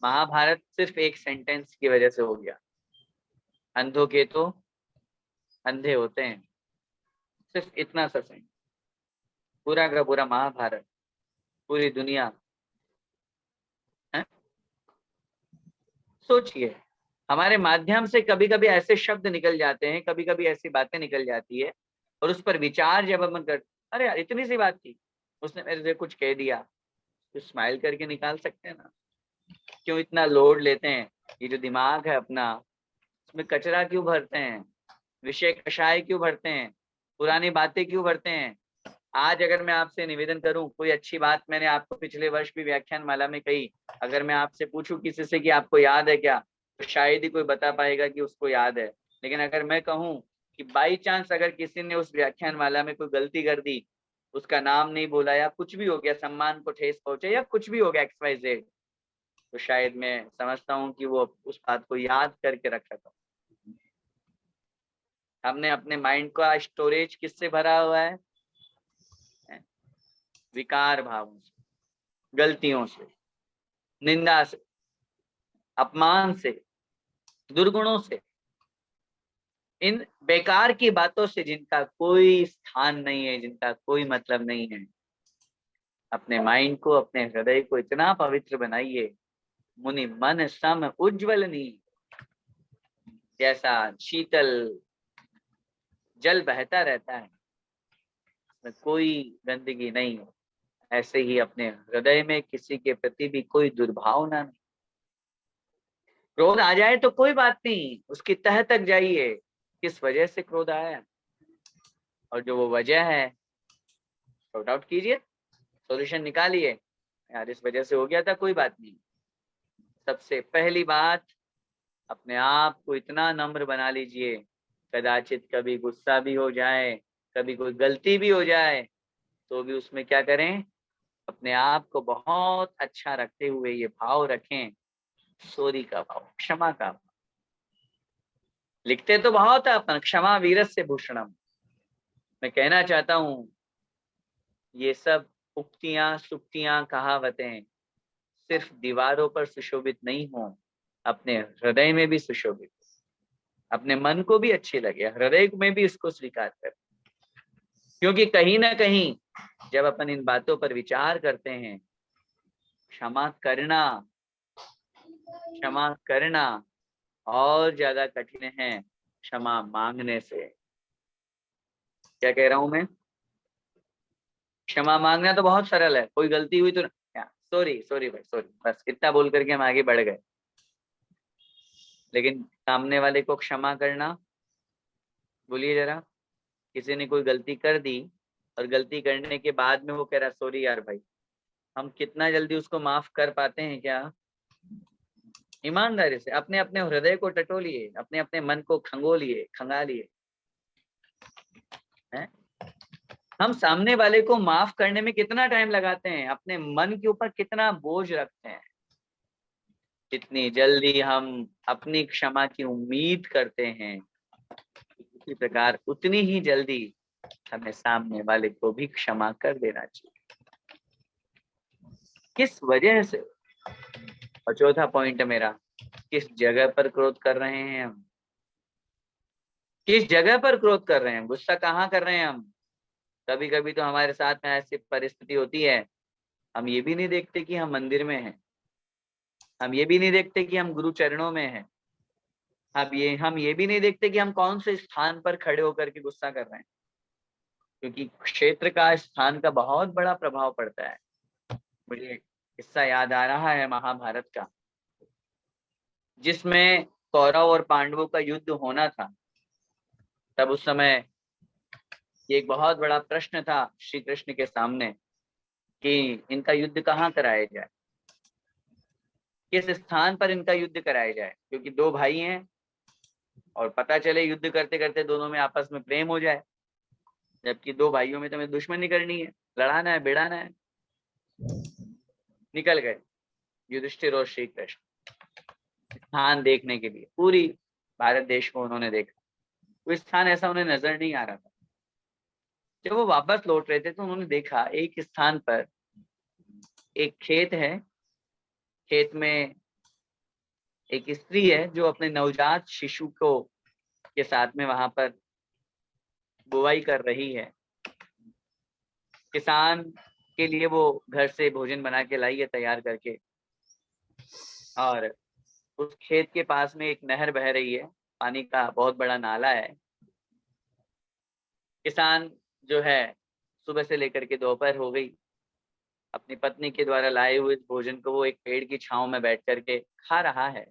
महाभारत सिर्फ एक सेंटेंस की वजह से हो गया। अंधों के तो अंधे होते हैं, सिर्फ इतना सा सेंटेंस, पूरा का पूरा महाभारत, पूरी दुनिया है। सोचिए, हमारे माध्यम से कभी कभी ऐसे शब्द निकल जाते हैं, कभी कभी ऐसी बातें निकल जाती है, और उस पर विचार जब हम कर, अरे यार इतनी सी बात थी, उसने मेरे से कुछ कह दिया, तो स्माइल करके निकाल सकते हैं ना। क्यों इतना लोड लेते हैं? ये जो दिमाग है अपना, उसमें कचरा क्यों भरते हैं, विषय कषाय क्यों भरते हैं, पुरानी बातें क्यों भरते हैं? आज अगर मैं आपसे निवेदन करूं, कोई अच्छी बात मैंने आपको पिछले वर्ष भी व्याख्यान माला में कही, अगर मैं आपसे पूछूं किसी से कि आपको याद है क्या, तो शायद ही कोई बता पाएगा कि उसको याद है। लेकिन अगर मैं कहूं कि बाई चांस अगर किसी ने उस व्याख्यान माला में कोई गलती कर दी, उसका नाम नहीं बोला या कुछ भी हो गया, सम्मान को ठेस पहुंचे या कुछ भी हो गया XYZ, तो शायद मैं समझता हूँ कि वो उस बात को याद करके रखा था। हमने अपने माइंड का स्टोरेज किससे भरा हुआ है? विकार भावों से, गलतियों से, निंदा से, अपमान से, दुर्गुणों से, इन बेकार की बातों से जिनका कोई स्थान नहीं है, जिनका कोई मतलब नहीं है। अपने माइंड को, अपने हृदय को इतना पवित्र बनाइए, मुनि मन सम उज्ज्वल नी, जैसा शीतल जल बहता रहता है, उसमें कोई गंदगी नहीं है, ऐसे ही अपने हृदय में किसी के प्रति भी कोई दुर्भावना नहीं। क्रोध आ जाए तो कोई बात नहीं, उसकी तह तक जाइए, किस वजह से क्रोध आया, और जो वो वजह है सॉर्ट आउट कीजिए, सॉल्यूशन निकालिए। यार इस वजह से हो गया था, कोई बात नहीं। सबसे पहली बात, अपने आप को इतना नम्र बना लीजिए, कदाचित कभी गुस्सा भी हो जाए, कभी कोई गलती भी हो जाए, तो भी उसमें क्या करें, अपने आप को बहुत अच्छा रखते हुए ये भाव रखें, सॉरी का भाव, क्षमा का भाव। लिखते तो बहुत है अपन, क्षमा वीरस्य भूषणम। मैं कहना चाहता हूं ये सब उक्तियां, सुक्तियां, कहावतें सिर्फ दीवारों पर सुशोभित नहीं हो, अपने हृदय में भी सुशोभित, अपने मन को भी अच्छी लगे, हृदय में भी इसको स्वीकार कर। क्योंकि कहीं ना कहीं जब अपन इन बातों पर विचार करते हैं, क्षमा करना और ज्यादा कठिन है क्षमा मांगने से। क्या कह रहा हूं मैं? क्षमा मांगना तो बहुत सरल है, कोई गलती हुई तो सॉरी सॉरी भाई सॉरी, बस इतना बोल करके हम आगे बढ़ गए। लेकिन सामने वाले को क्षमा करना, बोलिए जरा, किसी ने कोई गलती कर दी और गलती करने के बाद में वो कह रहा सॉरी यार भाई, हम कितना जल्दी उसको माफ कर पाते हैं क्या? ईमानदारी से अपने अपने हृदय को टटोलिए, अपने अपने मन को खंगालिए। हम सामने वाले को माफ करने में कितना टाइम लगाते हैं, अपने मन के ऊपर कितना बोझ रखते हैं। जितनी जल्दी हम अपनी क्षमा की उम्मीद करते हैं, इसी प्रकार उतनी ही जल्दी हमें सामने वाले को भी क्षमा कर देना चाहिए। किस वजह से? और चौथा पॉइंट मेरा, किस जगह पर क्रोध कर रहे हैं हम? किस जगह पर क्रोध कर रहे हैं, गुस्सा कहाँ कर रहे हैं हम? कभी कभी तो हमारे साथ में ऐसी परिस्थिति होती है, हम ये भी नहीं देखते कि हम मंदिर में हैं, हम ये भी नहीं देखते कि हम गुरु चरणों में हैं, हम ये भी नहीं देखते कि हम कौन से स्थान पर खड़े होकर के गुस्सा कर रहे हैं। क्योंकि क्षेत्र का, स्थान का बहुत बड़ा प्रभाव पड़ता है। मुझे किस्सा याद आ रहा है महाभारत का, जिसमें कौरव और पांडवों का युद्ध होना था। तब उस समय एक बहुत बड़ा प्रश्न था श्री कृष्ण के सामने कि इनका युद्ध कहाँ कराया जाए, किस स्थान पर इनका युद्ध कराया जाए। क्योंकि दो भाई हैं और पता चले युद्ध करते करते दोनों में आपस में प्रेम हो जाए, जबकि दो भाइयों में तो हमें दुश्मनी करनी है, लड़ाना है, भिड़ाना है। निकल गए युधिष्ठिर और श्री कृष्ण स्थान देखने के लिए। पूरी भारत देश को उन्होंने देखा, कोई स्थान ऐसा उन्हें नजर नहीं आ रहा था। जब वो वापस लौट रहे थे तो उन्होंने देखा एक स्थान पर एक खेत है, खेत में एक स्त्री है जो अपने नवजात शिशु को के साथ में वहां पर बुवाई कर रही है। किसान के लिए वो घर से भोजन बना के लाई है तैयार करके, और उस खेत के पास में एक नहर बह रही है, पानी का बहुत बड़ा नाला है। किसान जो है सुबह से लेकर के दोपहर हो गई, अपनी पत्नी के द्वारा लाए हुए भोजन को वो एक पेड़ की छांव में बैठ करके खा रहा है।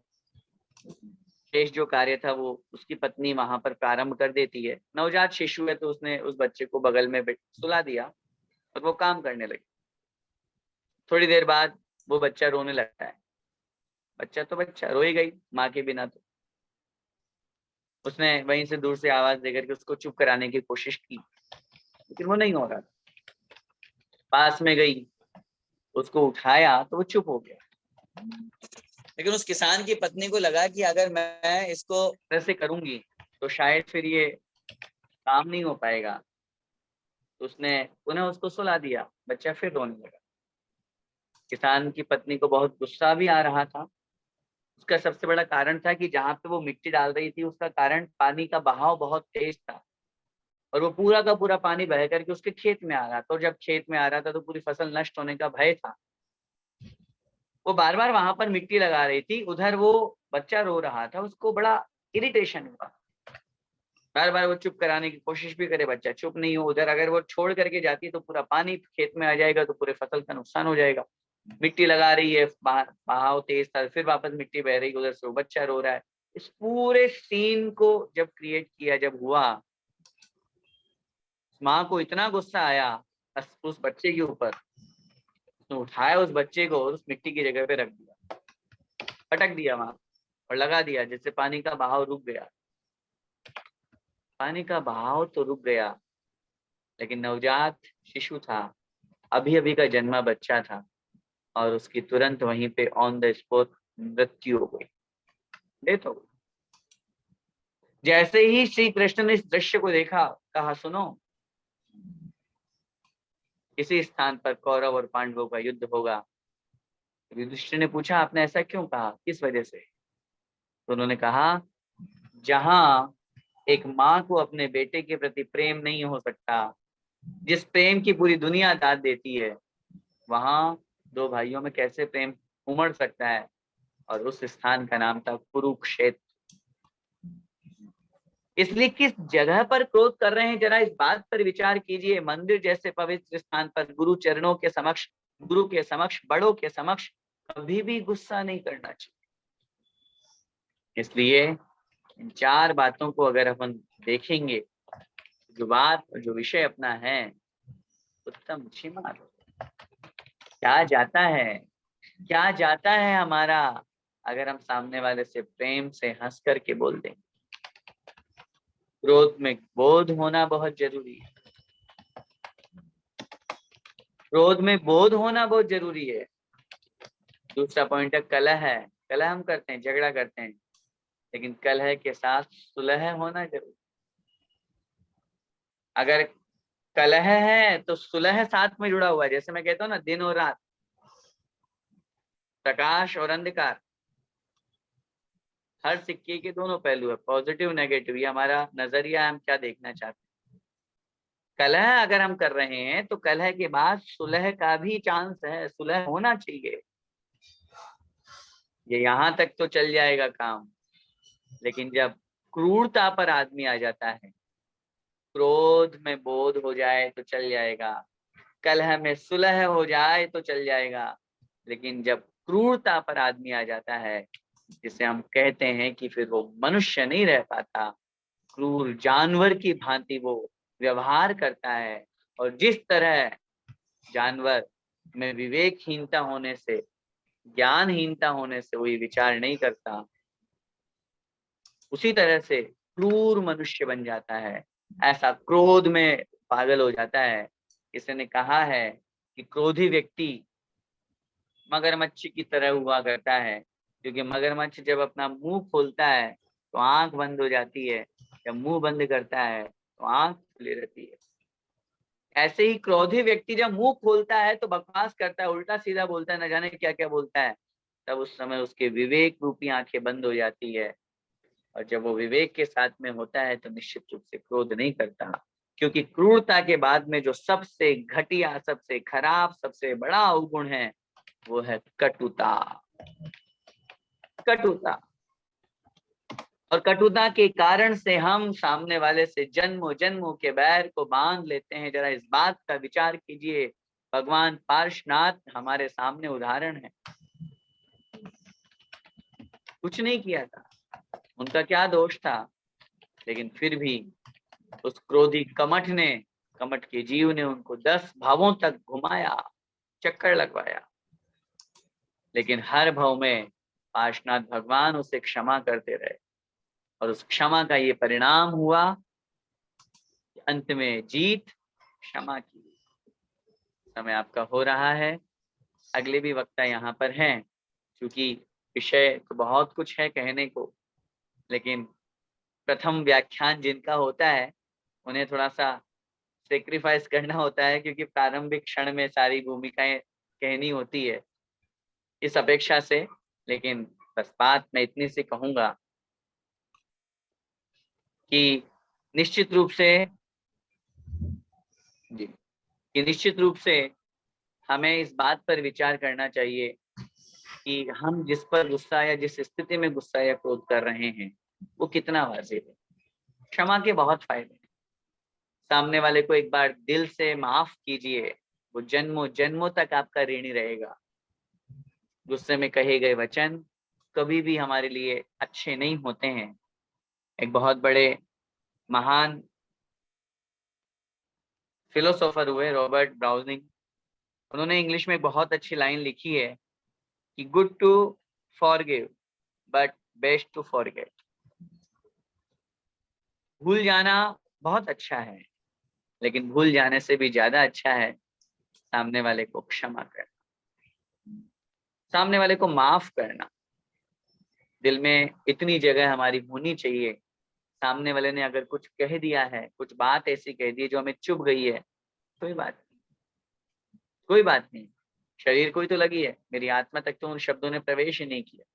शेष जो कार्य था वो उसकी पत्नी वहां पर प्रारंभ कर देती है। नवजात शिशु है तो उसने उस बच्चे को बगल में सुला दिया और वो काम करने लगी। थोड़ी देर बाद वो बच्चा रोने लगता है। बच्चा तो बच्चा, रो ही गई माँ के बिना। तो उसने वहीं से दूर से आवाज देकर के उसको चुप कराने की कोशिश की, लेकिन वो नहीं हो रहा। पास में गई, उसको उठाया तो वो चुप हो गया। लेकिन उस किसान की पत्नी को लगा कि अगर मैं इसको ऐसे करूंगी तो शायद फिर ये काम नहीं हो पाएगा। तो उसने पुनः उसको सुला दिया, बच्चा फिर रोने लगा। किसान की पत्नी को बहुत गुस्सा भी आ रहा था। उसका सबसे बड़ा कारण था कि जहां पे वो मिट्टी डाल रही थी उसका कारण पानी का बहाव बहुत तेज था और वो पूरा का पूरा पानी बह करके उसके खेत में आ रहा था। और जब खेत में आ रहा था तो पूरी फसल नष्ट होने का भय था। वो बार बार वहां पर मिट्टी लगा रही थी, उधर वो बच्चा रो रहा था, उसको बड़ा इरिटेशन हुआ। बार बार वो चुप कराने की कोशिश भी करे, बच्चा चुप नहीं हो। उधर अगर वो छोड़ करके जाती तो पूरा पानी खेत में आ जाएगा, तो पूरे फसल का नुकसान हो जाएगा। मिट्टी लगा रही है, बहाव तेज था, फिर वापस मिट्टी बह रही, उधर से वो बच्चा रो रहा है। इस पूरे सीन को जब क्रिएट किया, जब हुआ, माँ को इतना गुस्सा आया उस बच्चे के ऊपर, उसने उठाया उस बच्चे को और उस मिट्टी की जगह पे रख दिया, पटक दिया वहां और लगा दिया, जिससे पानी का बहाव रुक गया। पानी का बहाव तो रुक गया, लेकिन नवजात शिशु था, अभी अभी का जन्मा बच्चा था, और उसकी तुरंत वहीं पे ऑन द स्पॉट मृत्यु हो गई, डेथ हो गई। जैसे ही श्री कृष्ण ने इस दृश्य को देखा, कहा सुनो, इसी स्थान पर कौरव और पांडवों का युद्ध होगा। युधिष्ठिर ने पूछा, आपने ऐसा क्यों कहा, किस वजह से? तो उन्होंने कहा, जहां एक माँ को अपने बेटे के प्रति प्रेम नहीं हो सकता, जिस प्रेम की पूरी दुनिया दाद देती है, वहां दो भाइयों में कैसे प्रेम उमड़ सकता है? और उस स्थान का नाम था कुरुक्षेत्र। इसलिए किस जगह पर क्रोध कर रहे हैं, जरा इस बात पर विचार कीजिए। मंदिर जैसे पवित्र स्थान पर गुरु चरणों के समक्ष, गुरु के समक्ष, बड़ों के समक्ष कभी भी गुस्सा नहीं करना चाहिए। इसलिए इन चार बातों को अगर अपन देखेंगे, जो बात और जो विषय अपना है, उत्तम क्षमा, क्या जाता है, क्या जाता है हमारा, अगर हम सामने वाले से प्रेम से हंस करके बोल दें। क्रोध में बोध होना बहुत जरूरी है, क्रोध में बोध होना बहुत जरूरी है। दूसरा पॉइंट है कलह है। कलह हम करते हैं, झगड़ा करते हैं, लेकिन कलह के साथ सुलह होना जरूरी। अगर कलह है तो सुलह साथ में जुड़ा हुआ है। जैसे मैं कहता हूँ ना, दिन और रात, प्रकाश और अंधकार, हर सिक्के के दोनों पहलू है, पॉजिटिव नेगेटिव। ये हमारा नजरिया है, हम क्या देखना चाहते हैं। कलह अगर हम कर रहे हैं तो कलह के बाद सुलह का भी चांस है, सुलह होना चाहिए। ये यहां तक तो चल जाएगा काम, लेकिन जब क्रूरता पर आदमी आ जाता है, क्रोध में बोध हो जाए तो चल जाएगा, कलह में सुलह हो जाए तो चल जाएगा, लेकिन जब क्रूरता पर आदमी आ जाता है, जिसे हम कहते हैं कि फिर वो मनुष्य नहीं रह पाता, क्रूर जानवर की भांति वो व्यवहार करता है। और जिस तरह जानवर में विवेकहीनता होने से, ज्ञानहीनता होने से वही विचार नहीं करता, उसी तरह से क्रूर मनुष्य बन जाता है, ऐसा क्रोध में पागल हो जाता है। किसी ने कहा है कि क्रोधी व्यक्ति मगरमच्छ की तरह हुआ करता है, क्योंकि मगरमच्छ जब अपना मुंह खोलता है तो आंख बंद हो जाती है, जब मुंह बंद करता है तो आंख खुली रहती है। ऐसे ही क्रोधी व्यक्ति जब मुंह खोलता है तो बकवास करता है, उल्टा सीधा बोलता है, न जाने क्या क्या बोलता है, तब उस समय उसके विवेक रूपी आंखें बंद हो जाती है। और जब वो विवेक के साथ में होता है तो निश्चित रूप से क्रोध नहीं करता, क्योंकि क्रूरता के बाद में जो सबसे घटिया, सबसे खराब, सबसे बड़ा अवगुण है, वो है कटुता। कटुता, और कटुता के कारण से हम सामने वाले से जन्मों जन्मों के बैर को बांध लेते हैं। जरा इस बात का विचार कीजिए। भगवान पार्श्वनाथ हमारे सामने उदाहरण है, कुछ नहीं किया था, उनका क्या दोष था, लेकिन फिर भी उस क्रोधी कमठ ने, कमठ के जीव ने उनको 10 भावों तक घुमाया, चक्कर लगवाया, लेकिन हर भाव में पार्श्वनाथ भगवान उसे क्षमा करते रहे। और उस क्षमा का ये परिणाम हुआ, अंत में जीत क्षमा की। समय आपका हो रहा है, अगले भी वक्ता यहाँ पर हैं, क्योंकि विषय तो बहुत कुछ है कहने को, लेकिन प्रथम व्याख्यान जिनका होता है उन्हें थोड़ा सा सेक्रीफाइस करना होता है, क्योंकि प्रारंभिक क्षण में सारी भूमिकाएं कहनी होती है इस अपेक्षा से। लेकिन बस बात मैं इतनी सी कहूंगा कि निश्चित रूप से हमें इस बात पर विचार करना चाहिए कि हम जिस पर गुस्सा या जिस स्थिति में गुस्सा या क्रोध कर रहे हैं वो कितना वाजिब है। क्षमा के बहुत फायदे हैं। सामने वाले को एक बार दिल से माफ कीजिए, वो जन्मों जन्मों तक आपका ऋणी रहेगा। गुस्से में कहे गए वचन कभी भी हमारे लिए अच्छे नहीं होते हैं। एक बहुत बड़े महान फिलोसोफर हुए रॉबर्ट ब्राउनिंग, उन्होंने इंग्लिश में बहुत अच्छी लाइन लिखी है कि good to forgive but best to forget. भूल जाना बहुत अच्छा है, लेकिन भूल जाने से भी ज्यादा अच्छा है सामने वाले को क्षमा करना, सामने वाले को माफ करना। दिल में इतनी जगह हमारी होनी चाहिए, सामने वाले ने अगर कुछ कह दिया है, कुछ बात ऐसी कह दी है जो हमें चुभ गई है, कोई बात नहीं, कोई बात नहीं, शरीर को ही तो लगी है, मेरी आत्मा तक तो उन शब्दों ने प्रवेश ही नहीं किया।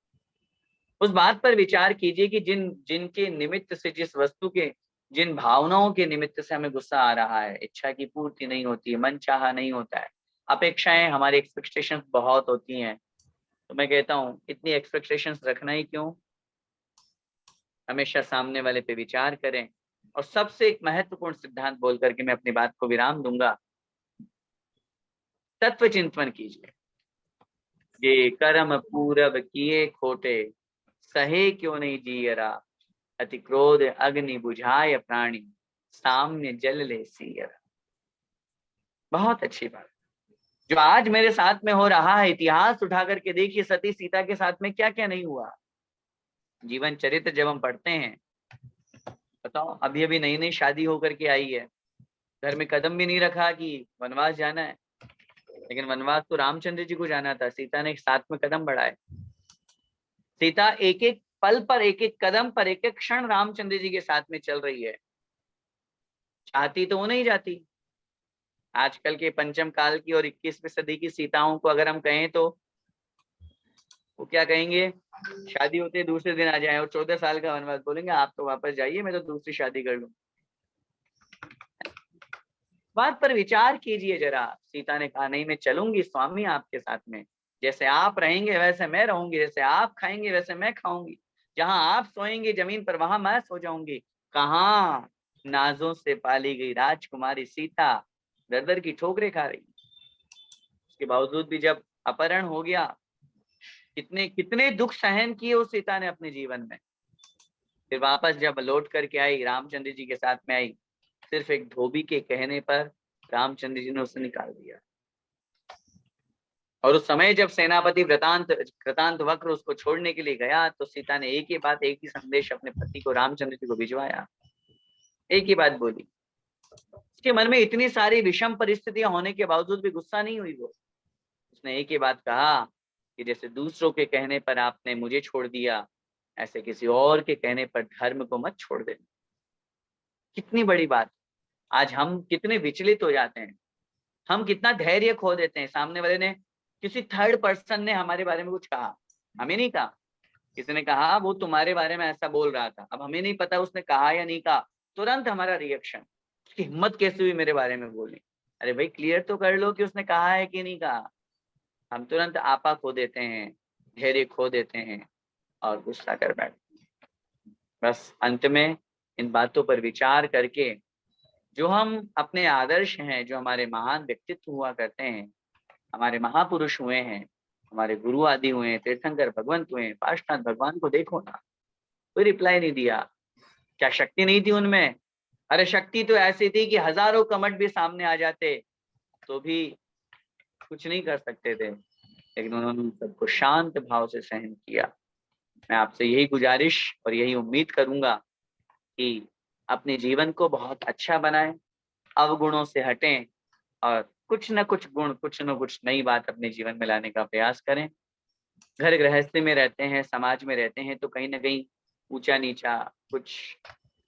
उस बात पर विचार कीजिए कि जिनके निमित्त से, जिस वस्तु के, जिन भावनाओं के निमित्त से हमें गुस्सा आ रहा है, इच्छा की पूर्ति नहीं होती है, मन चाहा नहीं होता है, अपेक्षाएं, हमारी एक्सपेक्टेशंस बहुत होती हैं, तो मैं कहता हूँ इतनी एक्सपेक्टेशंस रखना ही क्यों। हमेशा सामने वाले पे विचार करें। और सबसे एक महत्वपूर्ण सिद्धांत बोल करके मैं अपनी बात को विराम दूंगा, तत्व चिंतन कीजिए। ये कर्म पूरब किए खोटे, सहे क्यों नहीं जियरा, अति क्रोध अग्नि बुझाए प्राणी, सामने जल ले सियरा। बहुत अच्छी बात। जो आज मेरे साथ में हो रहा है, इतिहास उठा करके देखिए, सती सीता के साथ में क्या क्या नहीं हुआ। जीवन चरित्र जब हम पढ़ते हैं, बताओ, अभी अभी नई नई शादी होकर के आई है, घर में कदम भी नहीं रखा कि वनवास जाना है, लेकिन वनवास तो रामचंद्र जी को जाना था, सीता ने साथ में कदम बढ़ाए। सीता एक एक पल पर, एक एक कदम पर, एक एक क्षण रामचंद्र जी के साथ में चल रही है। चाहती तो वो नहीं जाती। आजकल के पंचम काल की और 21वीं सदी की सीताओं को अगर हम कहें तो वो क्या कहेंगे, शादी होते दूसरे दिन आ जाए और 14 साल का वनवास, बोलेंगे आप तो वापस जाइए, मैं तो दूसरी शादी कर लूं। बात पर विचार कीजिए जरा। सीता ने कहा नहीं, मैं चलूंगी स्वामी आपके साथ में, जैसे आप रहेंगे वैसे मैं रहूंगी, जैसे आप खाएंगे वैसे मैं खाऊंगी, जहां आप सोएंगे जमीन पर वहां मैं सो जाऊंगी। कहाँ नाजों से पाली गई राजकुमारी सीता दर दर की ठोकरें खा रही। उसके बावजूद भी जब अपहरण हो गया, कितने कितने दुख सहन किए उस सीता ने अपने जीवन में। फिर वापस जब लौट करके आई, रामचंद्र जी के साथ में आई, सिर्फ एक धोबी के कहने पर रामचंद्र जी ने उसे निकाल दिया। और उस समय जब सेनापति कृतांत वक्र उसको छोड़ने के लिए गया, तो सीता ने एक ही बात, एक ही संदेश अपने पति को, रामचंद्र जी को भिजवाया। एक ही बात बोली। उसके मन में इतनी सारी विषम परिस्थितियां होने के बावजूद भी गुस्सा नहीं हुई वो। उसने एक ही बात कहा कि जैसे दूसरों के कहने पर आपने मुझे छोड़ दिया, ऐसे किसी और के कहने पर धर्म को मत छोड़ देना। कितनी बड़ी बात। आज हम कितने विचलित हो जाते हैं, हम कितना धैर्य खो देते हैं। सामने वाले ने, किसी थर्ड पर्सन ने हमारे बारे में कुछ कहा, हमें नहीं कहा, किसी ने कहा वो तुम्हारे बारे में ऐसा बोल रहा था, अब हमें नहीं पता उसने कहा या नहीं कहा, तुरंत हमारा रिएक्शन, उसकी हिम्मत कैसे हुई मेरे बारे में बोलनी। अरे भाई क्लियर तो कर लो कि उसने कहा है कि नहीं कहा। हम तुरंत आपा खो देते हैं, धैर्य खो देते हैं और गुस्सा कर बैठते हैं। बस अंत में इन बातों पर विचार करके, जो हम अपने आदर्श हैं, जो हमारे महान व्यक्तित्व हुआ करते हैं, हमारे महापुरुष हुए हैं, हमारे गुरु आदि हुए हैं, तीर्थंकर भगवंत हुए हैं, पार्षनाथ भगवान को देखो ना, कोई रिप्लाई नहीं दिया। क्या शक्ति नहीं थी उनमें? अरे शक्ति तो ऐसी थी कि हजारों कमट भी सामने आ जाते तो भी कुछ नहीं कर सकते थे, लेकिन उन्होंने सबको शांत भाव से सहन किया। मैं आपसे यही गुजारिश और यही उम्मीद करूंगा कि अपने जीवन को बहुत अच्छा बनाएं, अवगुणों से हटें और कुछ न कुछ गुण, कुछ न कुछ नई बात अपने जीवन में लाने का प्रयास करें। घर गृहस्थी में रहते हैं, समाज में रहते हैं, तो कहीं ना कहीं ऊंचा नीचा, कुछ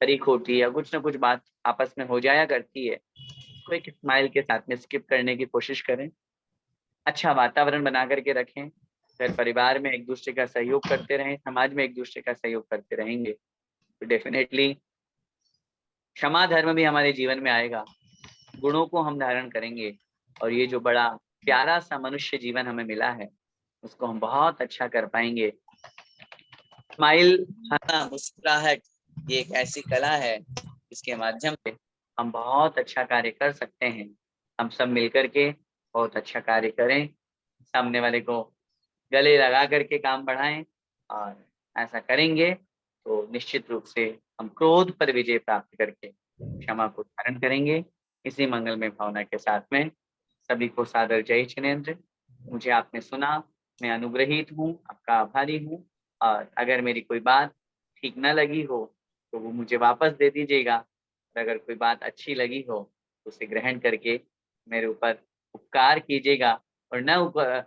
खरी खोटी या कुछ न कुछ बात आपस में हो जाया करती है। तो एक स्माइल के साथ में स्किप करने की कोशिश करें, अच्छा वातावरण बना करके रखें, घर परिवार में एक दूसरे का सहयोग करते रहें, समाज में एक दूसरे का सहयोग करते रहेंगे तो डेफिनेटली क्षमा धर्म भी हमारे जीवन में आएगा, गुणों को हम धारण करेंगे और ये जो बड़ा प्यारा सा मनुष्य जीवन हमें मिला है उसको हम बहुत अच्छा कर पाएंगे। स्माइल, हंसना, मुस्कुराहट, ये एक ऐसी कला है जिसके माध्यम से हम बहुत अच्छा कार्य कर सकते हैं। हम सब मिलकर के बहुत अच्छा कार्य करें, सामने वाले को गले लगा करके काम बढ़ाएं, और ऐसा करेंगे तो निश्चित रूप से हम क्रोध पर विजय प्राप्त करके क्षमा को धारण करेंगे। इसी मंगलमय भावना के साथ में सभी को सादर जय जिनेंद्र। मुझे आपने सुना, मैं अनुग्रहित हूँ, आपका आभारी हूँ, और अगर मेरी कोई बात ठीक न लगी हो तो वो मुझे वापस दे दीजिएगा। और अगर कोई बात अच्छी लगी हो तो उसे ग्रहण करके मेरे ऊपर उपकार कीजिएगा, और न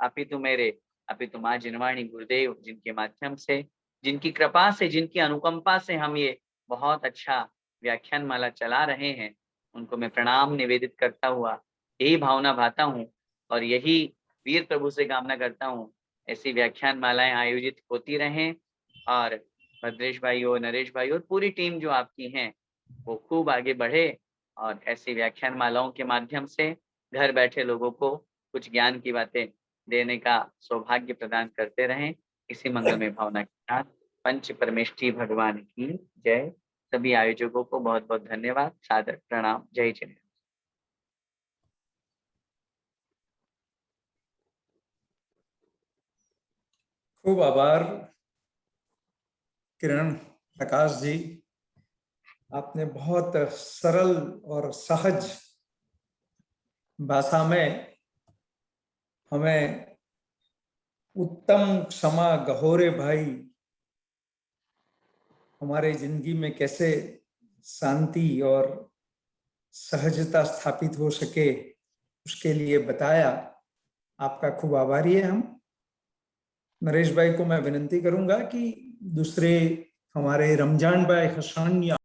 अपितु माँ जिनवाणी गुरुदेव जिनके माध्यम से, जिनकी कृपा से, जिनकी अनुकंपा से हम ये बहुत अच्छा व्याख्यान माला चला रहे हैं, उनको मैं प्रणाम निवेदित करता हुआ यही भावना भाता हूँ और यही वीर प्रभु से कामना करता हूँ ऐसी व्याख्यान मालाएं आयोजित होती रहें, और भद्रेश भाई और नरेश भाई और पूरी टीम जो आपकी हैं वो खूब आगे बढ़े और ऐसी व्याख्यान मालाओं के माध्यम से घर बैठे लोगों को कुछ ज्ञान की बातें देने का सौभाग्य प्रदान करते रहें। इसी मंगलमय भावना के साथ पंच परमेष्ठी भगवान की जय। सभी आयोजकों को बहुत बहुत धन्यवाद, सादर प्रणाम, जय जिनेन्द्र। खूब आभार किरण प्रकाश जी, आपने बहुत सरल और सहज भाषा में हमें उत्तम क्षमा गहोरे भाई हमारे जिंदगी में कैसे शांति और सहजता स्थापित हो सके उसके लिए बताया। आपका खूब आभारी है हम। नरेश भाई को मैं विनती करूंगा कि दूसरे हमारे रमजान भाई हसानिया